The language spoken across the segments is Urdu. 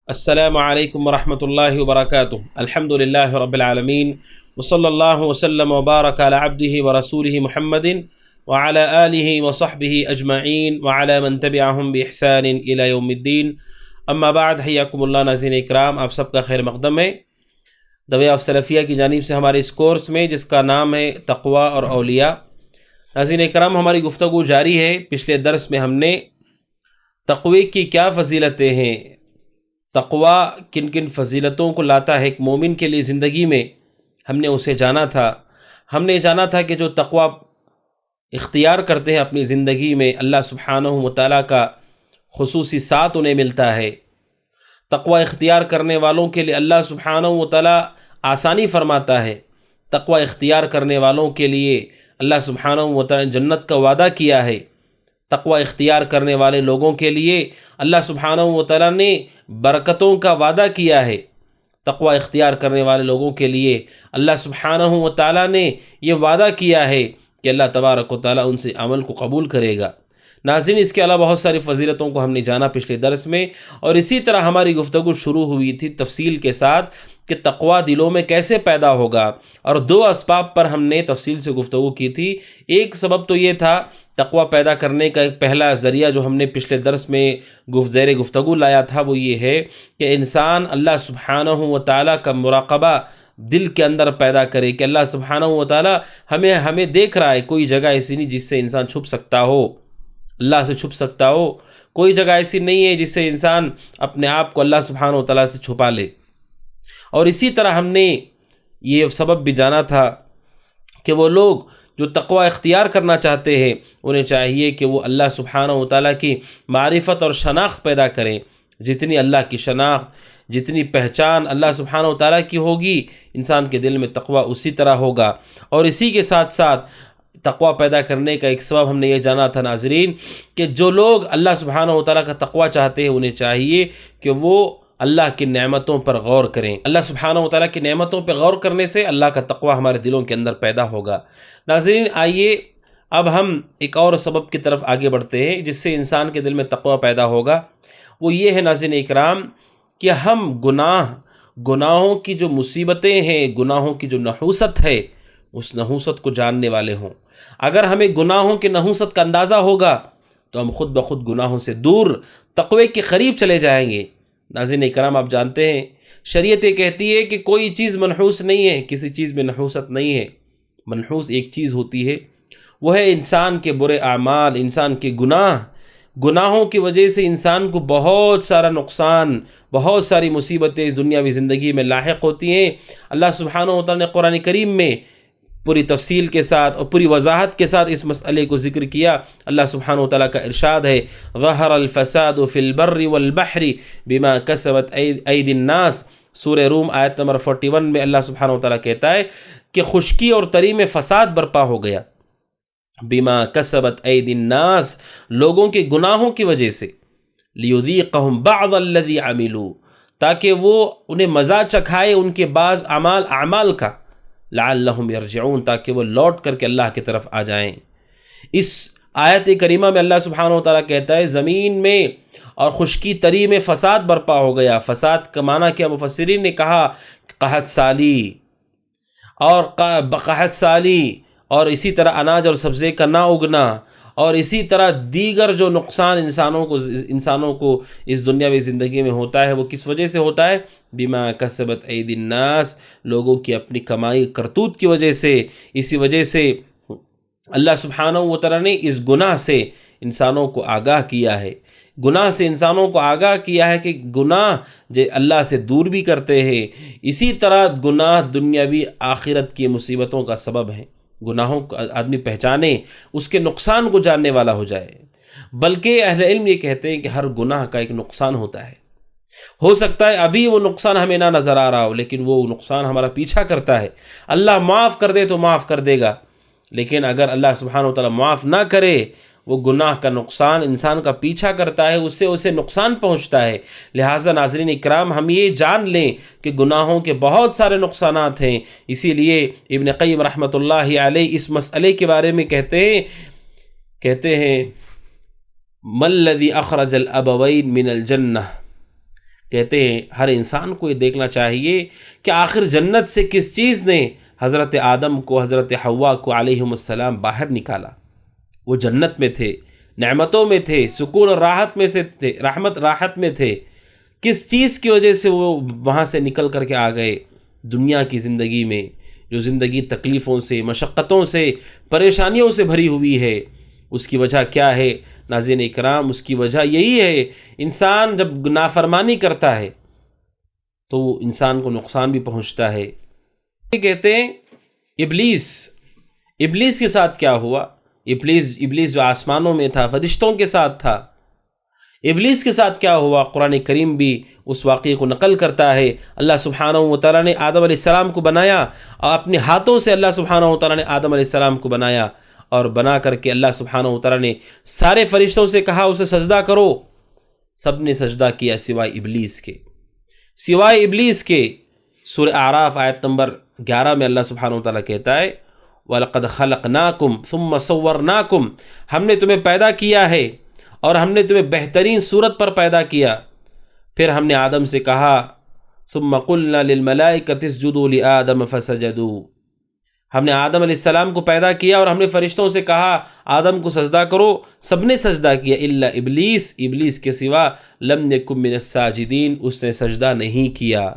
السلام علیکم ورحمۃ اللہ وبرکاتہ۔ الحمد للہ رب العالمین وصلی اللہ وسلم وبارک علی عبدہ ورسولہ محمد وعلی آلہ وصحبہ اجمعین وعلی من تبعہم بإحسان الی یوم الدین، اما بعد، حیاکم اللہ ناظرین اکرام، آپ سب کا خیر مقدم ہے۔ دعویٰ آف سلفیہ کی جانب سے ہمارے اس کورس میں جس کا نام ہے تقویٰ اور اولیاء، ناظرین اکرام ہماری گفتگو جاری ہے۔ پچھلے درس میں ہم نے تقوی کی کیا فضیلتیں ہیں، تقویٰ کن کن فضیلتوں کو لاتا ہے ایک مومن کے لیے زندگی میں، ہم نے اسے جانا تھا۔ ہم نے جانا تھا کہ جو تقویٰ اختیار کرتے ہیں اپنی زندگی میں، اللہ سبحانہ و تعالیٰ کا خصوصی ساتھ انہیں ملتا ہے۔ تقویٰ اختیار کرنے والوں کے لیے اللہ سبحانہ و تعالیٰ آسانی فرماتا ہے۔ تقویٰ اختیار کرنے والوں کے لیے اللہ سبحانہ و تعالیٰ نے جنت کا وعدہ کیا ہے۔ تقویٰ اختیار کرنے والے لوگوں کے لیے اللہ سبحانہ و تعالیٰ نے برکتوں کا وعدہ کیا ہے۔ تقویٰ اختیار کرنے والے لوگوں کے لیے اللہ سبحانہ و تعالیٰ نے یہ وعدہ کیا ہے کہ اللہ تبارک و تعالیٰ ان سے عمل کو قبول کرے گا۔ ناظرین، اس کے علاوہ بہت ساری فضیلتوں کو ہم نے جانا پچھلے درس میں، اور اسی طرح ہماری گفتگو شروع ہوئی تھی تفصیل کے ساتھ کہ تقویٰ دلوں میں کیسے پیدا ہوگا، اور دو اسباب پر ہم نے تفصیل سے گفتگو کی تھی۔ ایک سبب تو یہ تھا، تقویٰ پیدا کرنے کا ایک پہلا ذریعہ جو ہم نے پچھلے درس میں زیر گفتگو لایا تھا، وہ یہ ہے کہ انسان اللہ سبحانہ و تعالیٰ کا مراقبہ دل کے اندر پیدا کرے کہ اللہ سبحانہ و تعالیٰ ہمیں دیکھ رہا ہے۔ کوئی جگہ ایسی نہیں جس سے انسان چھپ سکتا ہو، اللہ سے چھپ سکتا ہو۔ کوئی جگہ ایسی نہیں ہے جس سے انسان اپنے آپ کو اللہ سبحانہ و تعالیٰ سے چھپا لے۔ اور اسی طرح ہم نے یہ سبب بھی جانا تھا کہ وہ لوگ جو تقویٰ اختیار کرنا چاہتے ہیں انہیں چاہیے کہ وہ اللہ سبحانہ و تعالیٰ کی معرفت اور شناخت پیدا کریں۔ جتنی اللہ کی شناخت، جتنی پہچان اللہ سبحانہ و تعالیٰ کی ہوگی، انسان کے دل میں تقویٰ اسی طرح ہوگا۔ اور اسی کے ساتھ ساتھ تقویٰ پیدا کرنے کا ایک سبب ہم نے یہ جانا تھا ناظرین کہ جو لوگ اللہ سبحانہ و تعالیٰ کا تقویٰ چاہتے ہیں انہیں چاہیے کہ وہ اللہ کی نعمتوں پر غور کریں۔ اللہ سبحانہ و تعالیٰ کی نعمتوں پر غور کرنے سے اللہ کا تقویٰ ہمارے دلوں کے اندر پیدا ہوگا۔ ناظرین، آئیے اب ہم ایک اور سبب کی طرف آگے بڑھتے ہیں جس سے انسان کے دل میں تقویٰ پیدا ہوگا۔ وہ یہ ہے ناظرین اکرام کہ ہم گناہوں کی جو مصیبتیں ہیں، گناہوں کی جو نحوست ہے، اس نحوست کو جاننے والے ہوں۔ اگر ہمیں گناہوں کی نحوست کا اندازہ ہوگا تو ہم خود بخود گناہوں سے دور تقوی کے قریب چلے جائیں گے۔ ناظرین اکرام، آپ جانتے ہیں شریعت یہ کہتی ہے کہ کوئی چیز منحوس نہیں ہے، کسی چیز میں نحوست نہیں ہے۔ منحوس ایک چیز ہوتی ہے، وہ ہے انسان کے برے اعمال، انسان کے گناہوں کی وجہ سے انسان کو بہت سارا نقصان، بہت ساری مصیبتیں اس دنیاوی زندگی میں لاحق ہوتی ہیں۔ اللہ سبحانہ و تعالیٰ نے قرآن کریم میں پوری تفصیل کے ساتھ اور پوری وضاحت کے ساتھ اس مسئلے کو ذکر کیا۔ اللہ سبحانہ و تعالیٰ کا ارشاد ہے، ظہر الفساد فی البر والبحر بما کسبت ایدی الناس۔ سورہ روم آیت نمبر 41 میں اللہ سبحانہ و تعالیٰ کہتا ہے کہ خشکی اور تری میں فساد برپا ہو گیا، بما کسبت ایدی الناس، لوگوں کے گناہوں کی وجہ سے، لیذیقہم بعض الذی عملوا، تاکہ وہ انہیں مزہ چکھائے ان کے بعض اعمال کا، لعلہم یرجعون، تاکہ وہ لوٹ کر کے اللہ کی طرف آ جائیں۔ اس آیت کریمہ میں اللہ سبحانہ و تعالیٰ کہتا ہے زمین میں اور خشکی تری میں فساد برپا ہو گیا۔ فساد کا معنی کیا؟ مفسرین نے کہا قحط سالی اور اسی طرح اناج اور سبزے کا نہ اگنا، اور اسی طرح دیگر جو نقصان انسانوں کو اس دنیاوی زندگی میں ہوتا ہے، وہ کس وجہ سے ہوتا ہے؟ بما کسبت ایدی الناس، لوگوں کی اپنی کمائی کرتوت کی وجہ سے۔ اسی وجہ سے اللہ سبحانہ و تعالیٰ نے اس گناہ سے انسانوں کو آگاہ کیا ہے، کہ گناہ اللہ سے دور بھی کرتے ہیں۔ اسی طرح گناہ دنیاوی آخرت کی مصیبتوں کا سبب ہے۔ گناہوں کو آدمی پہچانے، اس کے نقصان کو جاننے والا ہو جائے۔ بلکہ اہل علم یہ کہتے ہیں کہ ہر گناہ کا ایک نقصان ہوتا ہے۔ ہو سکتا ہے ابھی وہ نقصان ہمیں نہ نظر آ رہا ہو، لیکن وہ نقصان ہمارا پیچھا کرتا ہے۔ اللہ معاف کر دے تو معاف کر دے گا، لیکن اگر اللہ سبحانہ و تعالیٰ معاف نہ کرے، وہ گناہ کا نقصان انسان کا پیچھا کرتا ہے، اس سے اسے نقصان پہنچتا ہے۔ لہٰذا ناظرین اکرام، ہم یہ جان لیں کہ گناہوں کے بہت سارے نقصانات ہیں۔ اسی لیے ابن قیم رحمۃ اللہ علیہ اس مسئلے کے بارے میں کہتے ہیں ما الذی اخرج الابوین من الجنہ، کہتے ہیں ہر انسان کو یہ دیکھنا چاہیے کہ آخر جنت سے کس چیز نے حضرت آدم کو، حضرت حوا کو علیہم السلام باہر نکالا۔ وہ جنت میں تھے، نعمتوں میں تھے، سکون اور راحت میں سے تھے، راحت میں تھے۔ کس چیز کی وجہ سے وہ وہاں سے نکل کر کے آ گئے؟ دنیا کی زندگی میں جو زندگی تکلیفوں سے، مشقتوں سے، پریشانیوں سے بھری ہوئی ہے، اس کی وجہ کیا ہے ناظرین اکرام؟ اس کی وجہ یہی ہے، انسان جب نافرمانی کرتا ہے تو انسان کو نقصان بھی پہنچتا ہے۔ یہ کہتے ہیں ابلیس کے ساتھ کیا ہوا؟ ابلیس جو آسمانوں میں تھا، فرشتوں کے ساتھ تھا، ابلیس کے ساتھ کیا ہوا؟ قرآن کریم بھی اس واقعے کو نقل کرتا ہے۔ اللہ سبحانہ و تعالیٰ نے آدم علیہ السلام کو بنایا، اور اپنے ہاتھوں سے اللہ سبحانہ و تعالیٰ نے آدم علیہ السلام کو بنایا، اور بنا کر کے اللہ سبحانہ و تعالیٰ نے سارے فرشتوں سے کہا اسے سجدہ کرو، سب نے سجدہ کیا سوائے ابلیس کے۔ سورہ اعراف آیت نمبر 11 میں اللہ سبحانہ و تعالیٰ کہتا ہے وَلَقَدْ خَلَقْنَاكُمْ ثُمَّ صَوَّرْنَاكُمْ، ہم نے تمہیں پیدا کیا ہے اور ہم نے تمہیں بہترین صورت پر پیدا کیا۔ پھر ہم نے آدم سے کہا ثُمَّ قُلْنَا لِلْمَلَائِكَةِ اسْجُدُوا لِآدَمَ فَسَجَدُوا، ہم نے آدم علیہ السلام کو پیدا کیا اور ہم نے فرشتوں سے کہا آدم کو سجدہ کرو، سب نے سجدہ کیا الا ابلیس کے سوا لم یکن من الساجدین، اس نے سجدہ نہیں کیا۔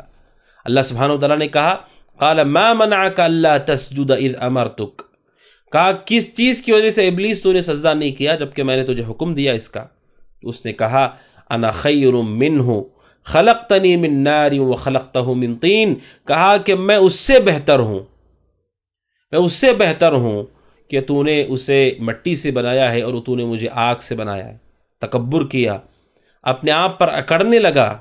اللہ سبحانہ وتعالیٰ نے کہا قال ما منعک الا تسجد اذ امرتک، کہا کس چیز کی وجہ سے ابلیس تو نے سجدہ نہیں کیا جبکہ میں نے تجھے حکم دیا اس کا؟ اس نے کہا انا خیر منہ خلقتنی من نار وخلقتہ من طین، کہا کہ میں اس سے بہتر ہوں کہ تو نے اسے مٹی سے بنایا ہے اور تو نے مجھے آگ سے بنایا ہے۔ تکبر کیا، اپنے آپ پر اکڑنے لگا۔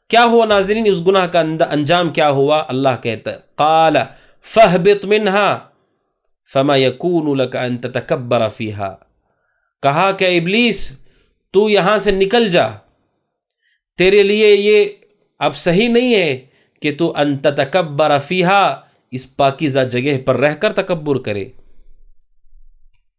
کیا ہوا ناظرین؟ اس گناہ کا انجام کیا ہوا؟ اللہ کہتا ہے قال فاہبط منہا فما یکون لک ان تتکبر فیہا، کہا کہ ابلیس تو یہاں سے نکل جا، تیرے لیے یہ اب صحیح نہیں ہے کہ تو ان تتکبر فیہا، اس پاکیزہ جگہ پر رہ کر تکبر کرے،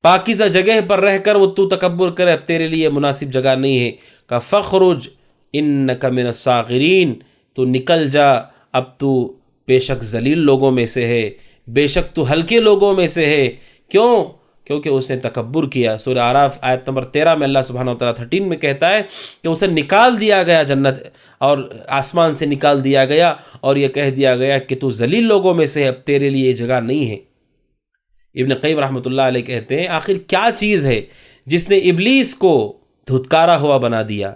پاکیزہ جگہ پر رہ کر وہ تو تکبر کرے، اب تیرے لیے مناسب جگہ نہیں ہے۔ کہ فخرج انک من الصاغرین، تو نکل جا، اب تو بے شک ذلیل لوگوں میں سے ہے، بے شک تو ہلکے لوگوں میں سے ہے۔ کیوں؟ کیونکہ اس نے تکبر کیا۔ سورہ اعراف آیت نمبر 13 میں اللہ سبحانہ وتعالیٰ 13 میں کہتا ہے کہ اسے نکال دیا گیا جنت اور آسمان سے نکال دیا گیا اور یہ کہہ دیا گیا کہ تو ذلیل لوگوں میں سے ہے، اب تیرے لیے یہ جگہ نہیں ہے۔ ابن قیم رحمۃ اللہ علیہ کہتے ہیں آخر کیا چیز ہے جس نے ابلیس کو دھتکارا ہوا بنا دیا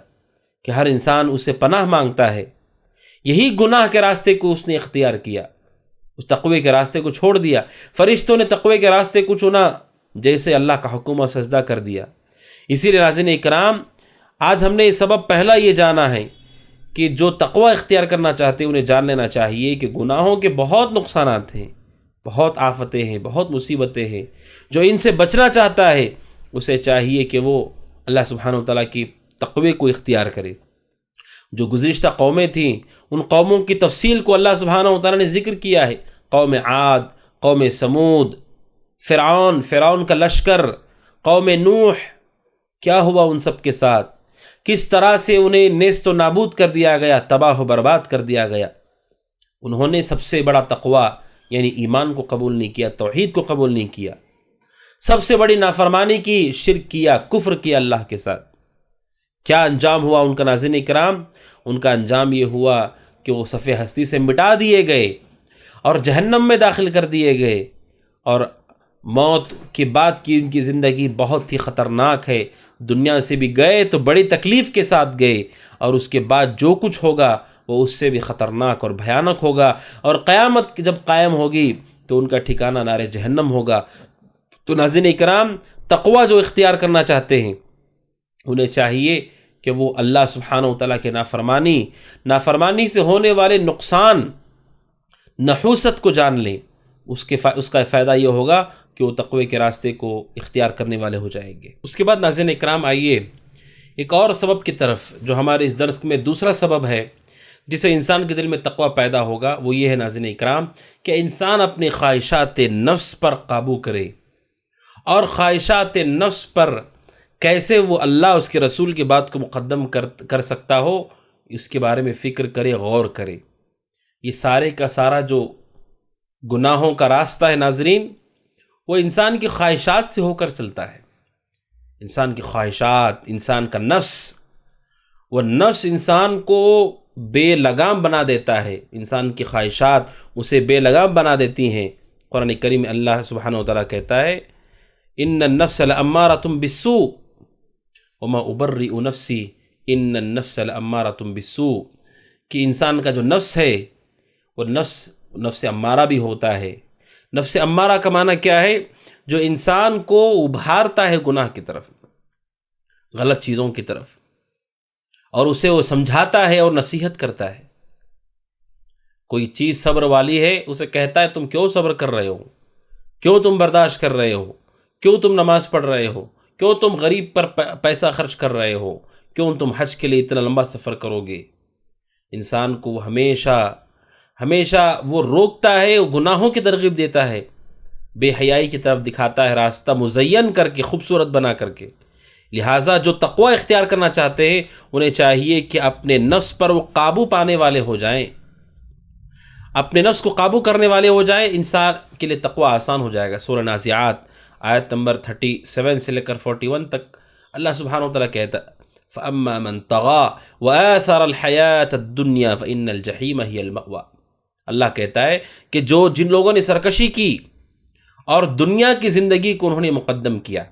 کہ ہر انسان اس سے پناہ مانگتا ہے؟ یہی گناہ کے راستے کو اس نے اختیار کیا، اس تقوی کے راستے کو چھوڑ دیا۔ فرشتوں نے تقوی کے راستے کو چنا جیسے اللہ کا حکم اور سجدہ کر دیا۔ اسی لیے ناظرین اکرام، آج ہم نے یہ سبب پہلا یہ جانا ہے کہ جو تقوی اختیار کرنا چاہتے ہیں انہیں جان لینا چاہیے کہ گناہوں کے بہت نقصانات ہیں، بہت آفتیں ہیں، بہت مصیبتیں ہیں۔ جو ان سے بچنا چاہتا ہے اسے چاہیے کہ وہ اللہ سبحانہ وتعالیٰ کی تقوی کو اختیار کرے۔ جو گزشتہ قومیں تھیں ان قوموں کی تفصیل کو اللہ سبحانہ وتعالیٰ نے ذکر کیا ہے، قوم عاد، قوم سمود، فرعون کا لشکر، قوم نوح، کیا ہوا ان سب کے ساتھ، کس طرح سے انہیں نیست و نابود کر دیا گیا، تباہ و برباد کر دیا گیا۔ انہوں نے سب سے بڑا تقوی یعنی ایمان کو قبول نہیں کیا، توحید کو قبول نہیں کیا، سب سے بڑی نافرمانی کی، شرک کیا، کفر کیا اللہ کے ساتھ۔ کیا انجام ہوا ان کا ناظرین اکرام؟ ان کا انجام یہ ہوا کہ وہ صفحہ ہستی سے مٹا دیے گئے اور جہنم میں داخل کر دیے گئے، اور موت کے بعد کی ان کی زندگی بہت ہی خطرناک ہے۔ دنیا سے بھی گئے تو بڑی تکلیف کے ساتھ گئے، اور اس کے بعد جو کچھ ہوگا وہ اس سے بھی خطرناک اور بھیانک ہوگا، اور قیامت جب قائم ہوگی تو ان کا ٹھکانہ نار جہنم ہوگا۔ تو ناظرین اکرام، تقوی جو اختیار کرنا چاہتے ہیں انہیں چاہیے کہ وہ اللہ سبحانہ وتعالیٰ کے نافرمانی سے ہونے والے نقصان، نحوست کو جان لیں۔ اس کا فائدہ یہ ہوگا کہ وہ تقوی کے راستے کو اختیار کرنے والے ہو جائیں گے۔ اس کے بعد ناظرین اکرام آئیے ایک اور سبب کی طرف، جو ہمارے اس درس میں دوسرا سبب ہے جسے انسان کے دل میں تقوی پیدا ہوگا، وہ یہ ہے ناظرین اکرام کہ انسان اپنے خواہشات نفس پر قابو کرے۔ اور خواہشات نفس پر کیسے وہ اللہ اس کے رسول کی بات کو مقدم کر سکتا ہو، اس کے بارے میں فکر کرے، غور کرے۔ یہ سارے کا سارا جو گناہوں کا راستہ ہے ناظرین، وہ انسان کی خواہشات سے ہو کر چلتا ہے۔ انسان کی خواہشات، انسان کا نفس، وہ نفس انسان کو بے لگام بنا دیتا ہے۔ انسان کی خواہشات اسے بے لگام بنا دیتی ہیں۔ قرآن کریم میں اللہ سبحانہ وتعالیٰ کہتا ہے ان النفس لامارۃ بالسوء وما ابرئ نفسی ان النفس لامارۃ بالسوء، کہ انسان کا جو نفس ہے وہ نفس امارہ بھی ہوتا ہے۔ نفس امارہ کا معنی کیا ہے؟ جو انسان کو ابھارتا ہے گناہ کی طرف، غلط چیزوں کی طرف، اور اسے وہ سمجھاتا ہے اور نصیحت کرتا ہے۔ کوئی چیز صبر والی ہے، اسے کہتا ہے تم کیوں صبر کر رہے ہو، کیوں تم برداشت کر رہے ہو، کیوں تم نماز پڑھ رہے ہو، کیوں تم غریب پر پیسہ خرچ کر رہے ہو، کیوں تم حج کے لیے اتنا لمبا سفر کرو گے۔ انسان کو وہ ہمیشہ وہ روکتا ہے، وہ گناہوں کی ترغیب دیتا ہے، بے حیائی کی طرف دکھاتا ہے راستہ، مزین کر کے، خوبصورت بنا کر کے۔ لہٰذا جو تقوی اختیار کرنا چاہتے ہیں انہیں چاہیے کہ اپنے نفس پر وہ قابو پانے والے ہو جائیں، اپنے نفس کو قابو کرنے والے ہو جائیں۔ انسان کے لیے تقوی آسان ہو جائے گا۔ سورہ نازعات آیت نمبر 37 سے لے کر 41 تک اللہ سبحانہ وتعالیٰ کہتا فَأَمَّا مَنْ طَغَى وَآثَرَ الْحَيَاةَ الدُّنْيَا فَإِنَّ الْجَحِيمَ هِيَ الْمَأْوَى۔ اللہ کہتا ہے کہ جن لوگوں نے سرکشی کی اور دنیا کی زندگی کو انہوں نے مقدم کیا،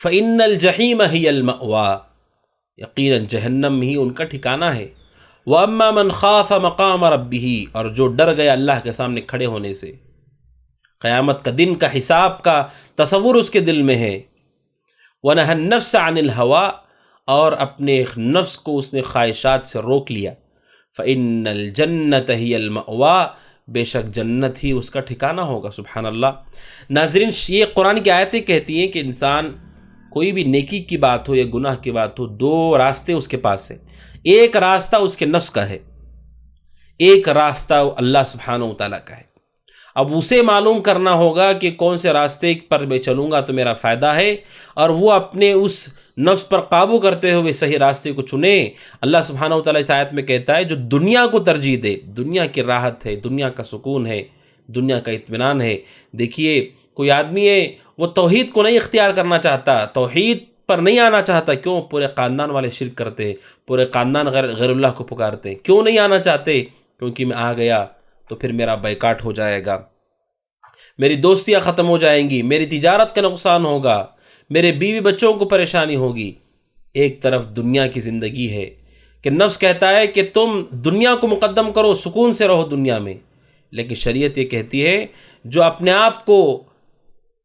فَإِنَّ الْجَحِيمَ هِيَ الْمَأْوَى، یقیناً جہنم ہی ان کا ٹھکانہ ہے۔ وَأَمَّا مَنْ خَافَ مَقَامَ رَبِّهِ، اور جو ڈر گیا اللہ کے سامنے کھڑے ہونے سے، قیامت کا دن کا حساب کا تصور اس کے دل میں ہے۔ وَنَهَى النَّفْسَ عَنِ الْهَوَىٰ، اور اپنے نفس کو اس نے خواہشات سے روک لیا۔ فَإِنَّ الْجَنَّةَ هِيَ الْمَأْوَىٰ، بے شک جنت ہی اس کا ٹھکانہ ہوگا۔ سبحان اللہ۔ ناظرین، یہ قرآن کی آیتیں کہتی ہیں کہ انسان کوئی بھی نیکی کی بات ہو یا گناہ کی بات ہو، دو راستے اس کے پاس ہیں۔ ایک راستہ اس کے نفس کا ہے، ایک راستہ اللہ سبحانہ وتعالیٰ کا ہے۔ اب اسے معلوم کرنا ہوگا کہ کون سے راستے پر میں چلوں گا تو میرا فائدہ ہے، اور وہ اپنے اس نفس پر قابو کرتے ہوئے صحیح راستے کو چنے۔ اللہ سبحانہ وتعالیٰ اس آیت میں کہتا ہے جو دنیا کو ترجیح دے، دنیا کی راحت ہے، دنیا کا سکون ہے، دنیا کا اطمینان ہے۔ دیکھیے کوئی آدمی ہے وہ توحید کو نہیں اختیار کرنا چاہتا، توحید پر نہیں آنا چاہتا، کیوں؟ پورے خاندان والے شرک کرتے ہیں، پورے خاندان غیر اللہ کو پکارتے ہیں۔ کیوں نہیں آنا چاہتے؟ کیونکہ میں آ گیا تو پھر میرا بائیکاٹ ہو جائے گا، میری دوستیاں ختم ہو جائیں گی، میری تجارت کا نقصان ہوگا، میرے بیوی بچوں کو پریشانی ہوگی۔ ایک طرف دنیا کی زندگی ہے کہ نفس کہتا ہے کہ تم دنیا کو مقدم کرو، سکون سے رہو دنیا میں، لیکن شریعت یہ کہتی ہے جو اپنے آپ کو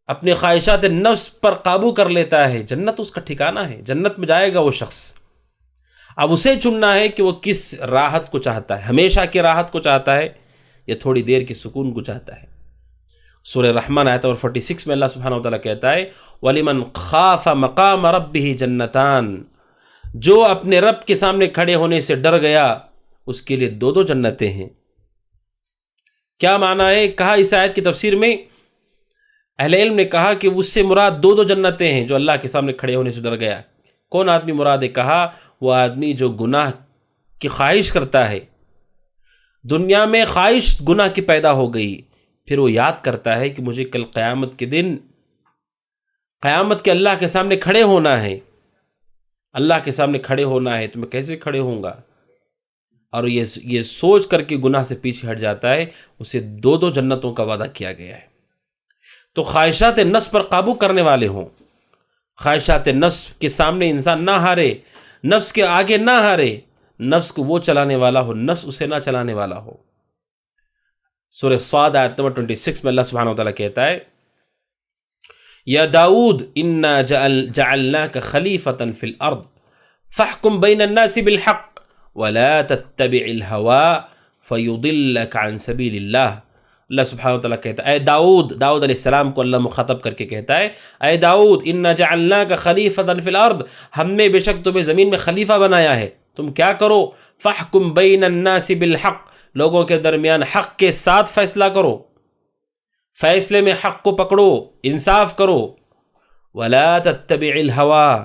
اپنے خواہشات نفس پر قابو کر لیتا ہے، جنت اس کا ٹھکانہ ہے، جنت میں جائے گا وہ شخص۔ اب اسے چننا ہے کہ وہ کس راحت کو چاہتا ہے، ہمیشہ کی راحت کو چاہتا ہے یا تھوڑی دیر کے سکون کو چاہتا ہے۔ سورہ رحمان آیت نمبر 46 میں اللہ سبحانہ وتعالیٰ کہتا ہے وَلِمَنْ خَافَ مَقَامَ رَبِّهِ جَنَّتَانِ، جو اپنے رب کے سامنے کھڑے ہونے سے ڈر گیا اس کے لیے دو جنتیں ہیں۔ کیا معنی ہے؟ کہا اس آیت کی تفسیر میں اہل علم نے کہا کہ اس سے مراد دو جنتیں ہیں جو اللہ کے سامنے کھڑے ہونے سے ڈر گیا۔ کون آدمی مراد ہے؟ کہا وہ آدمی جو گناہ کی خواہش کرتا ہے، دنیا میں خواہش گناہ کی پیدا ہو گئی، پھر وہ یاد کرتا ہے کہ مجھے کل قیامت کے دن، قیامت کے اللہ کے سامنے کھڑے ہونا ہے، اللہ کے سامنے کھڑے ہونا ہے، تو میں کیسے کھڑے ہوں گا؟ اور یہ سوچ کر کے گناہ سے پیچھے ہٹ جاتا ہے، اسے دو جنتوں کا وعدہ کیا گیا ہے۔ تو خواہشات نفس پر قابو کرنے والے ہوں، خواہشات نفس کے سامنے انسان نہ ہارے، نفس کے آگے نہ ہارے، نفس کو وہ چلانے والا ہو، نفس اسے نہ چلانے والا ہو۔ سورہ صاد آیت نمبر 26 میں اللہ سبحانہ وتعالیٰ کہتا ہے یا داؤد انا جعلناک خلیفۃ فی الارض فاحکم بین الناس بالحق ولا تتبع الہوی فیضلک عن سبیل اللہ۔ اللہ سبحانہ وتعالیٰ کہتا ہے اے داؤد علیہ السلام کو اللہ مخاطب کر کے کہتا ہے اے داؤد انا جعلناک خلیفۃ فی الارض، ہم نے بے شک تمہیں زمین میں خلیفہ بنایا ہے، تم کیا کرو؟ فاحکم بین الناس بالحق، لوگوں کے درمیان حق کے ساتھ فیصلہ کرو، فیصلے میں حق کو پکڑو، انصاف کرو۔ ولا تتبع الہوی،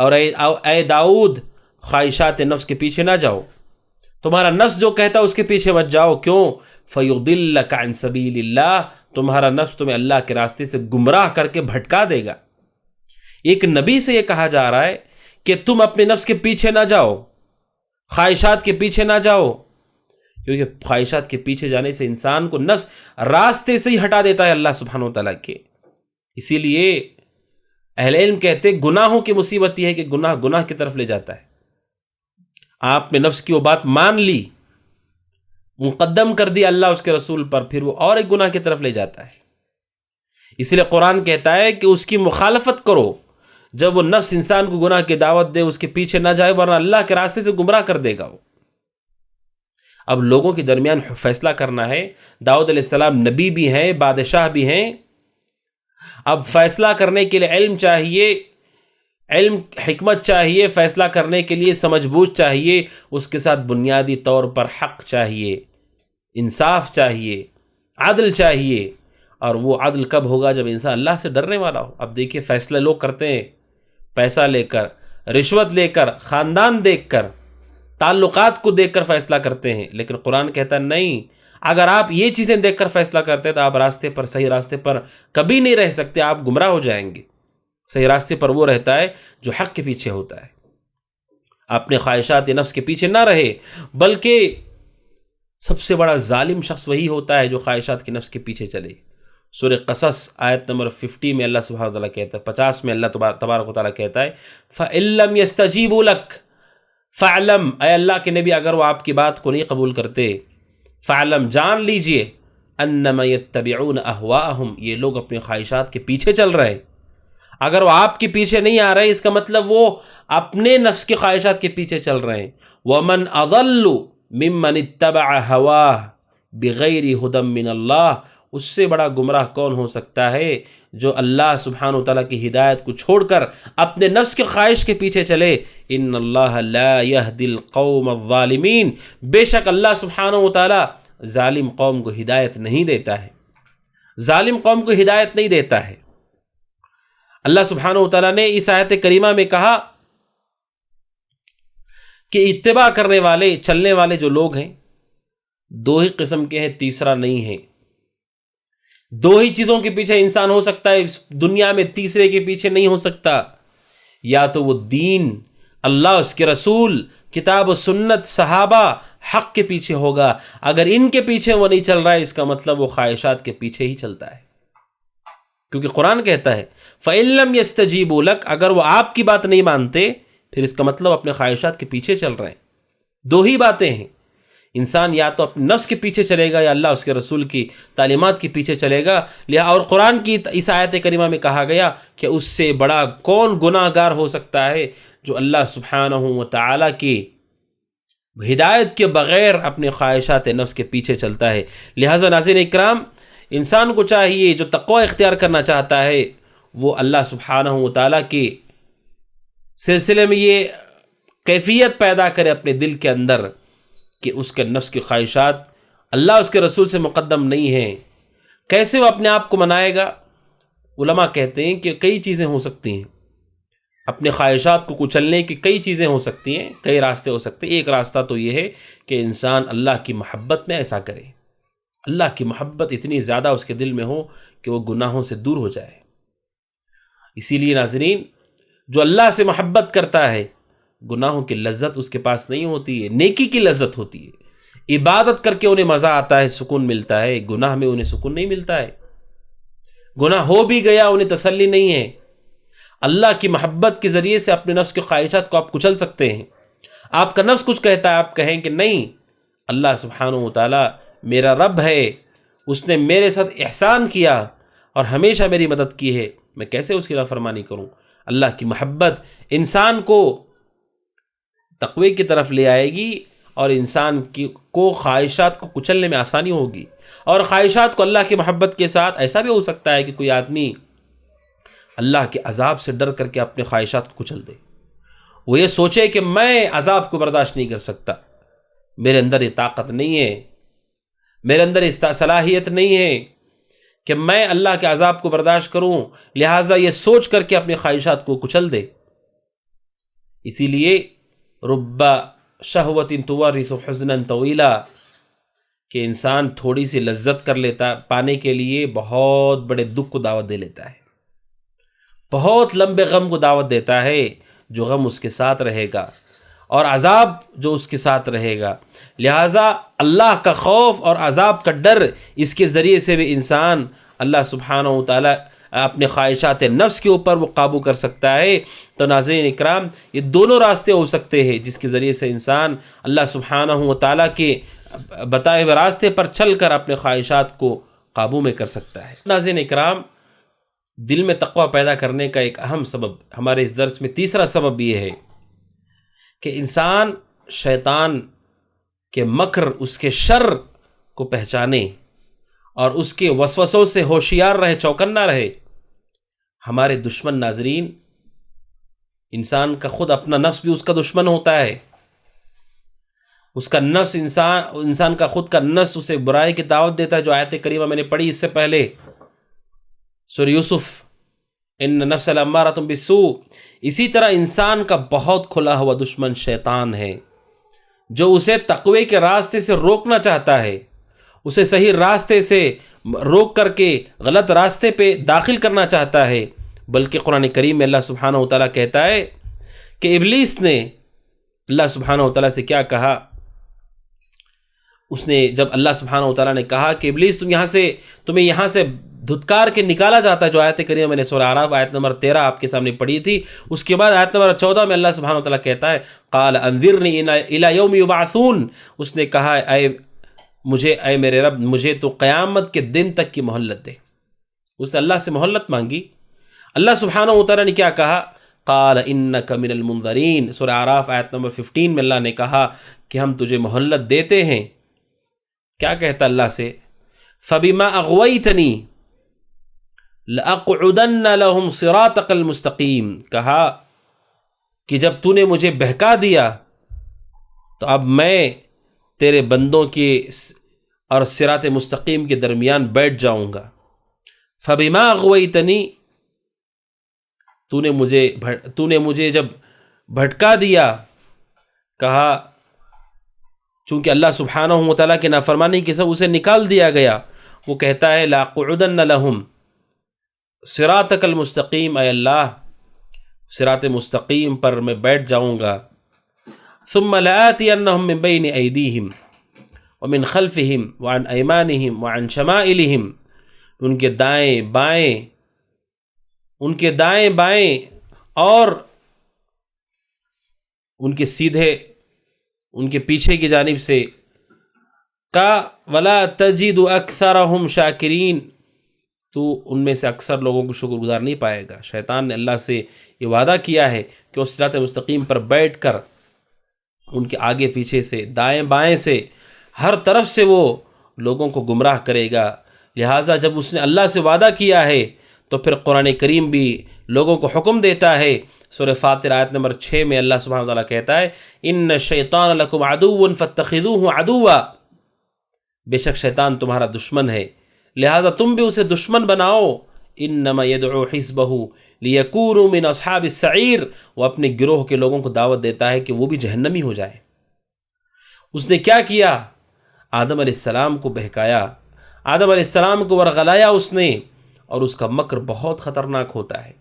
اور اے داؤد خواہشات نفس کے پیچھے نہ جاؤ، تمہارا نفس جو کہتا ہے اس کے پیچھے مت جاؤ. کیوں؟ فَيُضِلَّكَ عَنْ سَبِيلِ اللَّهِ، تمہارا نفس تمہیں اللہ کے راستے سے گمراہ کر کے بھٹکا دے گا. ایک نبی سے یہ کہا جا رہا ہے کہ تم اپنے نفس کے پیچھے نہ جاؤ، خواہشات کے پیچھے نہ جاؤ، کیونکہ خواہشات کے پیچھے جانے سے انسان کو نفس راستے سے ہی ہٹا دیتا ہے اللہ سبحانہ و تعالیٰ کے. اسی لیے اہل علم کہتے گناہوں کی مصیبت یہ ہے کہ گناہ کی طرف لے جاتا ہے. آپ نے نفس کی وہ بات مان لی، مقدم کر دی اللہ اس کے رسول پر، پھر وہ اور ایک گناہ کی طرف لے جاتا ہے. اس لیے قرآن کہتا ہے کہ اس کی مخالفت کرو. جب وہ نفس انسان کو گناہ کی دعوت دے اس کے پیچھے نہ جائے، ورنہ اللہ کے راستے سے گمراہ کر دے گا وہ. اب لوگوں کے درمیان فیصلہ کرنا ہے. داؤد علیہ السلام نبی بھی ہیں، بادشاہ بھی ہیں. اب فیصلہ کرنے کے لیے علم چاہیے، علم حکمت چاہیے، فیصلہ کرنے کے لیے سمجھ بوجھ چاہیے، اس کے ساتھ بنیادی طور پر حق چاہیے، انصاف چاہیے، عدل چاہیے. اور وہ عدل کب ہوگا؟ جب انسان اللہ سے ڈرنے والا ہو. اب دیکھیے فیصلے لوگ کرتے ہیں پیسہ لے کر، رشوت لے کر، خاندان دیکھ کر، تعلقات کو دیکھ کر فیصلہ کرتے ہیں. لیکن قرآن کہتا ہے نہیں، اگر آپ یہ چیزیں دیکھ کر فیصلہ کرتے ہیں تو آپ راستے پر، صحیح راستے پر کبھی نہیں رہ سکتے، آپ گمراہ ہو جائیں گے. صحیح راستے پر وہ رہتا ہے جو حق کے پیچھے ہوتا ہے، اپنے خواہشات نفس کے پیچھے نہ رہے. بلکہ سب سے بڑا ظالم شخص وہی ہوتا ہے جو خواہشات کے نفس کے پیچھے چلے. سورہ قصص آیت نمبر 50 میں اللہ سبحانہ وتعالیٰ کہتا ہے، 50 میں اللہ تبارک و تعالیٰ کہتا ہے فَإِن لَّمْ يَسْتَجِيبُوا لَكَ فَاعْلَمْ، اے اللہ کے نبی اگر وہ آپ کی بات کو نہیں قبول کرتے، فَاعْلَمْ جان لیجئے، أَنَّمَا يَتَّبِعُونَ أَهْوَاءَهُمْ یہ لوگ اپنے خواہشات کے پیچھے چل رہے ہیں. اگر وہ آپ کے پیچھے نہیں آ رہے اس کا مطلب وہ اپنے نفس کے خواہشات کے پیچھے چل رہے ہیں. وَمَنْ أَضَلُّ مِمَّنِ اتَّبَعَ هَوَاهُ بِغَيْرِ هُدًى مِّنَ اللَّهِ، اس سے بڑا گمراہ کون ہو سکتا ہے جو اللہ سبحانہ و تعالیٰ کی ہدایت کو چھوڑ کر اپنے نفس کے خواہش کے پیچھے چلے. ان اللہ لا يهدي القوم الظالمین، بے شک اللہ سبحانہ و تعالیٰ ظالم قوم کو ہدایت نہیں دیتا ہے، ظالم قوم کو ہدایت نہیں دیتا ہے. اللہ سبحانہ و تعالیٰ نے اس آیت کریمہ میں کہا کہ اتباع کرنے والے، چلنے والے جو لوگ ہیں دو ہی قسم کے ہیں، تیسرا نہیں ہے. دو ہی چیزوں کے پیچھے انسان ہو سکتا ہے اس دنیا میں، تیسرے کے پیچھے نہیں ہو سکتا. یا تو وہ دین، اللہ اس کے رسول، کتاب و سنت، صحابہ، حق کے پیچھے ہوگا. اگر ان کے پیچھے وہ نہیں چل رہا ہے اس کا مطلب وہ خواہشات کے پیچھے ہی چلتا ہے. کیونکہ قرآن کہتا ہے فَإِن لَّمْ يَسْتَجِيبُوا لَكَ، اگر وہ آپ کی بات نہیں مانتے پھر اس کا مطلب اپنے خواہشات کے پیچھے چل رہے ہیں. دو ہی باتیں ہیں، انسان یا تو اپنے نفس کے پیچھے چلے گا یا اللہ اس کے رسول کی تعلیمات کے پیچھے چلے گا. اور قرآن کی اس آیت کریمہ میں کہا گیا کہ اس سے بڑا کون گناہ گار ہو سکتا ہے جو اللہ سبحانہ و تعالیٰ کی ہدایت کے بغیر اپنے خواہشات نفس کے پیچھے چلتا ہے. لہٰذا ناظرین اکرام، انسان کو چاہیے جو تقوی اختیار کرنا چاہتا ہے وہ اللہ سبحانہ و تعالیٰ کے سلسلے میں یہ کیفیت پیدا کرے اپنے دل کے اندر کہ اس کے نفس کی خواہشات اللہ اس کے رسول سے مقدم نہیں ہیں. کیسے وہ اپنے آپ کو منائے گا؟ علماء کہتے ہیں کہ کئی چیزیں ہو سکتی ہیں، اپنے خواہشات کو کچلنے کی کئی چیزیں ہو سکتی ہیں، کئی راستے ہو سکتے ہیں. ایک راستہ تو یہ ہے کہ انسان اللہ کی محبت میں ایسا کرے، اللہ کی محبت اتنی زیادہ اس کے دل میں ہو کہ وہ گناہوں سے دور ہو جائے. اسی لیے ناظرین، جو اللہ سے محبت کرتا ہے گناہوں کی لذت اس کے پاس نہیں ہوتی ہے، نیکی کی لذت ہوتی ہے. عبادت کر کے انہیں مزہ آتا ہے، سکون ملتا ہے. گناہ میں انہیں سکون نہیں ملتا ہے. گناہ ہو بھی گیا انہیں تسلی نہیں ہے. اللہ کی محبت کے ذریعے سے اپنے نفس کے خواہشات کو آپ کچل سکتے ہیں. آپ کا نفس کچھ کہتا ہے، آپ کہیں کہ نہیں، اللہ سبحانہ و تعالیٰ میرا رب ہے، اس نے میرے ساتھ احسان کیا اور ہمیشہ میری مدد کی ہے، میں کیسے اس کی نافرمانی کروں؟ اللہ کی محبت انسان کو تقوی کی طرف لے آئے گی اور انسان کو خواہشات کو کچلنے میں آسانی ہوگی. اور خواہشات کو اللہ کی محبت کے ساتھ ایسا بھی ہو سکتا ہے کہ کوئی آدمی اللہ کے عذاب سے ڈر کر کے اپنے خواہشات کو کچل دے. وہ یہ سوچے کہ میں عذاب کو برداشت نہیں کر سکتا، میرے اندر یہ طاقت نہیں ہے، میرے اندر اس صلاحیت نہیں ہے کہ میں اللہ کے عذاب کو برداشت کروں، لہٰذا یہ سوچ کر کے اپنی خواہشات کو کچل دے. اسی لیے رب شہوت تورث حزنا طویلا، کہ انسان تھوڑی سی لذت کر لیتا پانے کے لیے بہت بڑے دکھ کو دعوت دے لیتا ہے، بہت لمبے غم کو دعوت دیتا ہے، جو غم اس کے ساتھ رہے گا اور عذاب جو اس کے ساتھ رہے گا۔ لہٰذا اللہ کا خوف اور عذاب کا ڈر، اس کے ذریعے سے بھی انسان اللہ سبحانہ و تعالیٰ اپنے خواہشات نفس کے اوپر وہ قابو کر سکتا ہے۔ تو ناظرین اکرام، یہ دونوں راستے ہو سکتے ہیں جس کے ذریعے سے انسان اللہ سبحانہ و تعالیٰ کے بتائے ہوئے راستے پر چل کر اپنے خواہشات کو قابو میں کر سکتا ہے۔ ناظرین اکرام، دل میں تقوی پیدا کرنے کا ایک اہم سبب ہمارے اس درس میں تیسرا سبب یہ ہے کہ انسان شیطان کے مکر، اس کے شر کو پہچانے اور اس کے وسوسوں سے ہوشیار رہے، چوکنا رہے۔ ہمارے دشمن ناظرین، انسان کا خود اپنا نفس بھی اس کا دشمن ہوتا ہے۔ اس کا نفس، انسان کا خود کا نفس اسے برائی کی دعوت دیتا ہے، جو آیت کریمہ میں نے پڑھی اس سے پہلے سورہ یوسف، ان نفس لامارۃ بالسوء۔ اسی طرح انسان کا بہت کھلا ہوا دشمن شیطان ہے، جو اسے تقوی کے راستے سے روکنا چاہتا ہے، اسے صحیح راستے سے روک کر کے غلط راستے پہ داخل کرنا چاہتا ہے۔ بلکہ قرآن کریم میں اللہ سبحانہ و تعالیٰ کہتا ہے کہ ابلیس نے اللہ سبحانہ و تعالیٰ سے کیا کہا؟ اس نے جب اللہ سبحانہ و تعالیٰ نے کہا کہ ابلیس تمہیں یہاں سے دھتکار کے نکالا جاتا ہے، جو آیت کریمہ میں نے سورہ اعراف آیت نمبر 13 آپ کے سامنے پڑھی تھی، اس کے بعد آیت نمبر 14 میں اللہ سبحانہ و تعالیٰ کہتا ہے قال انذرنی الی یوم یبعثون، اس نے کہا اے میرے رب، مجھے تو قیامت کے دن تک کی مہلت دے۔ اس نے اللہ سے مہلت مانگی۔ اللہ سبحانہ و تعالیٰ نے کیا کہا؟ قال انک من المنذرین، سورہ اعراف آیت نمبر 15 میں اللہ نے کہا کہ ہم تجھے مہلت دیتے ہیں۔ کیا کہتا اللہ سے؟ فبما اغویتنی لأقعدن لهم صراطک المستقیم، کہا کہ جب تو نے مجھے بہکا دیا تو اب میں تیرے بندوں کے اور صراط مستقیم کے درمیان بیٹھ جاؤں گا۔ فبما اغویتنی، تو نے مجھے جب بھٹکا دیا، کہا چونکہ اللہ سبحانہ و تعالیٰ کے نافرمانی کے سبب اسے نکال دیا گیا، وہ کہتا ہے لأقعدن لهم صراطک المستقیم، اے اللہ صراط مستقیم پر میں بیٹھ جاؤں گا۔ ثم لآتینہم من بین ایدیہم ومن خلفہم وعن ایمانہم وعن شمائلہم، ان کے دائیں بائیں اور ان کے سیدھے، ان کے پیچھے کی جانب سے، کا ولا تجد اکثرہم شاکرین، تو ان میں سے اکثر لوگوں کو شکر گزار نہیں پائے گا۔ شیطان نے اللہ سے یہ وعدہ کیا ہے کہ اس صراط مستقیم پر بیٹھ کر ان کے آگے پیچھے سے، دائیں بائیں سے، ہر طرف سے وہ لوگوں کو گمراہ کرے گا۔ لہٰذا جب اس نے اللہ سے وعدہ کیا ہے تو پھر قرآن کریم بھی لوگوں کو حکم دیتا ہے۔ سورہ فاطر آیت نمبر 6 میں اللہ سبحانہ وتعالیٰ کہتا ہے ان الشیطان لکم عدو فاتخذوہ عدوا، بے شک شیطان تمہارا دشمن ہے، لہذا تم بھی اسے دشمن بناؤ۔ انما یدعو حزبہ لیکونوا من اصحاب السعیر، وہ اپنے گروہ کے لوگوں کو دعوت دیتا ہے کہ وہ بھی جہنمی ہو جائے۔ اس نے کیا کیا؟ آدم علیہ السلام کو بہکایا، آدم علیہ السلام کو ورغلایا اس نے، اور اس کا مکر بہت خطرناک ہوتا ہے،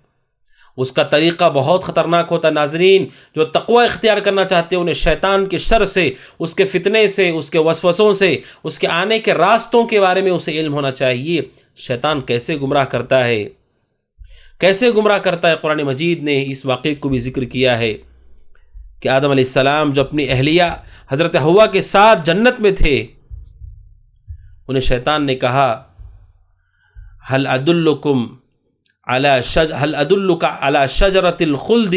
اس کا طریقہ بہت خطرناک ہوتا ہے۔ ناظرین، جو تقوی اختیار کرنا چاہتے ہیں انہیں شیطان کے شر سے، اس کے فتنے سے، اس کے وسوسوں سے، اس کے آنے کے راستوں کے بارے میں اسے علم ہونا چاہیے۔ شیطان کیسے گمراہ کرتا ہے، کیسے گمراہ کرتا ہے؟ قرآن مجید نے اس واقعے کو بھی ذکر کیا ہے کہ آدم علیہ السلام جو اپنی اہلیہ حضرت حوا کے ساتھ جنت میں تھے، انہیں شیطان نے کہا هل ادلک علی شجرۃ الخلد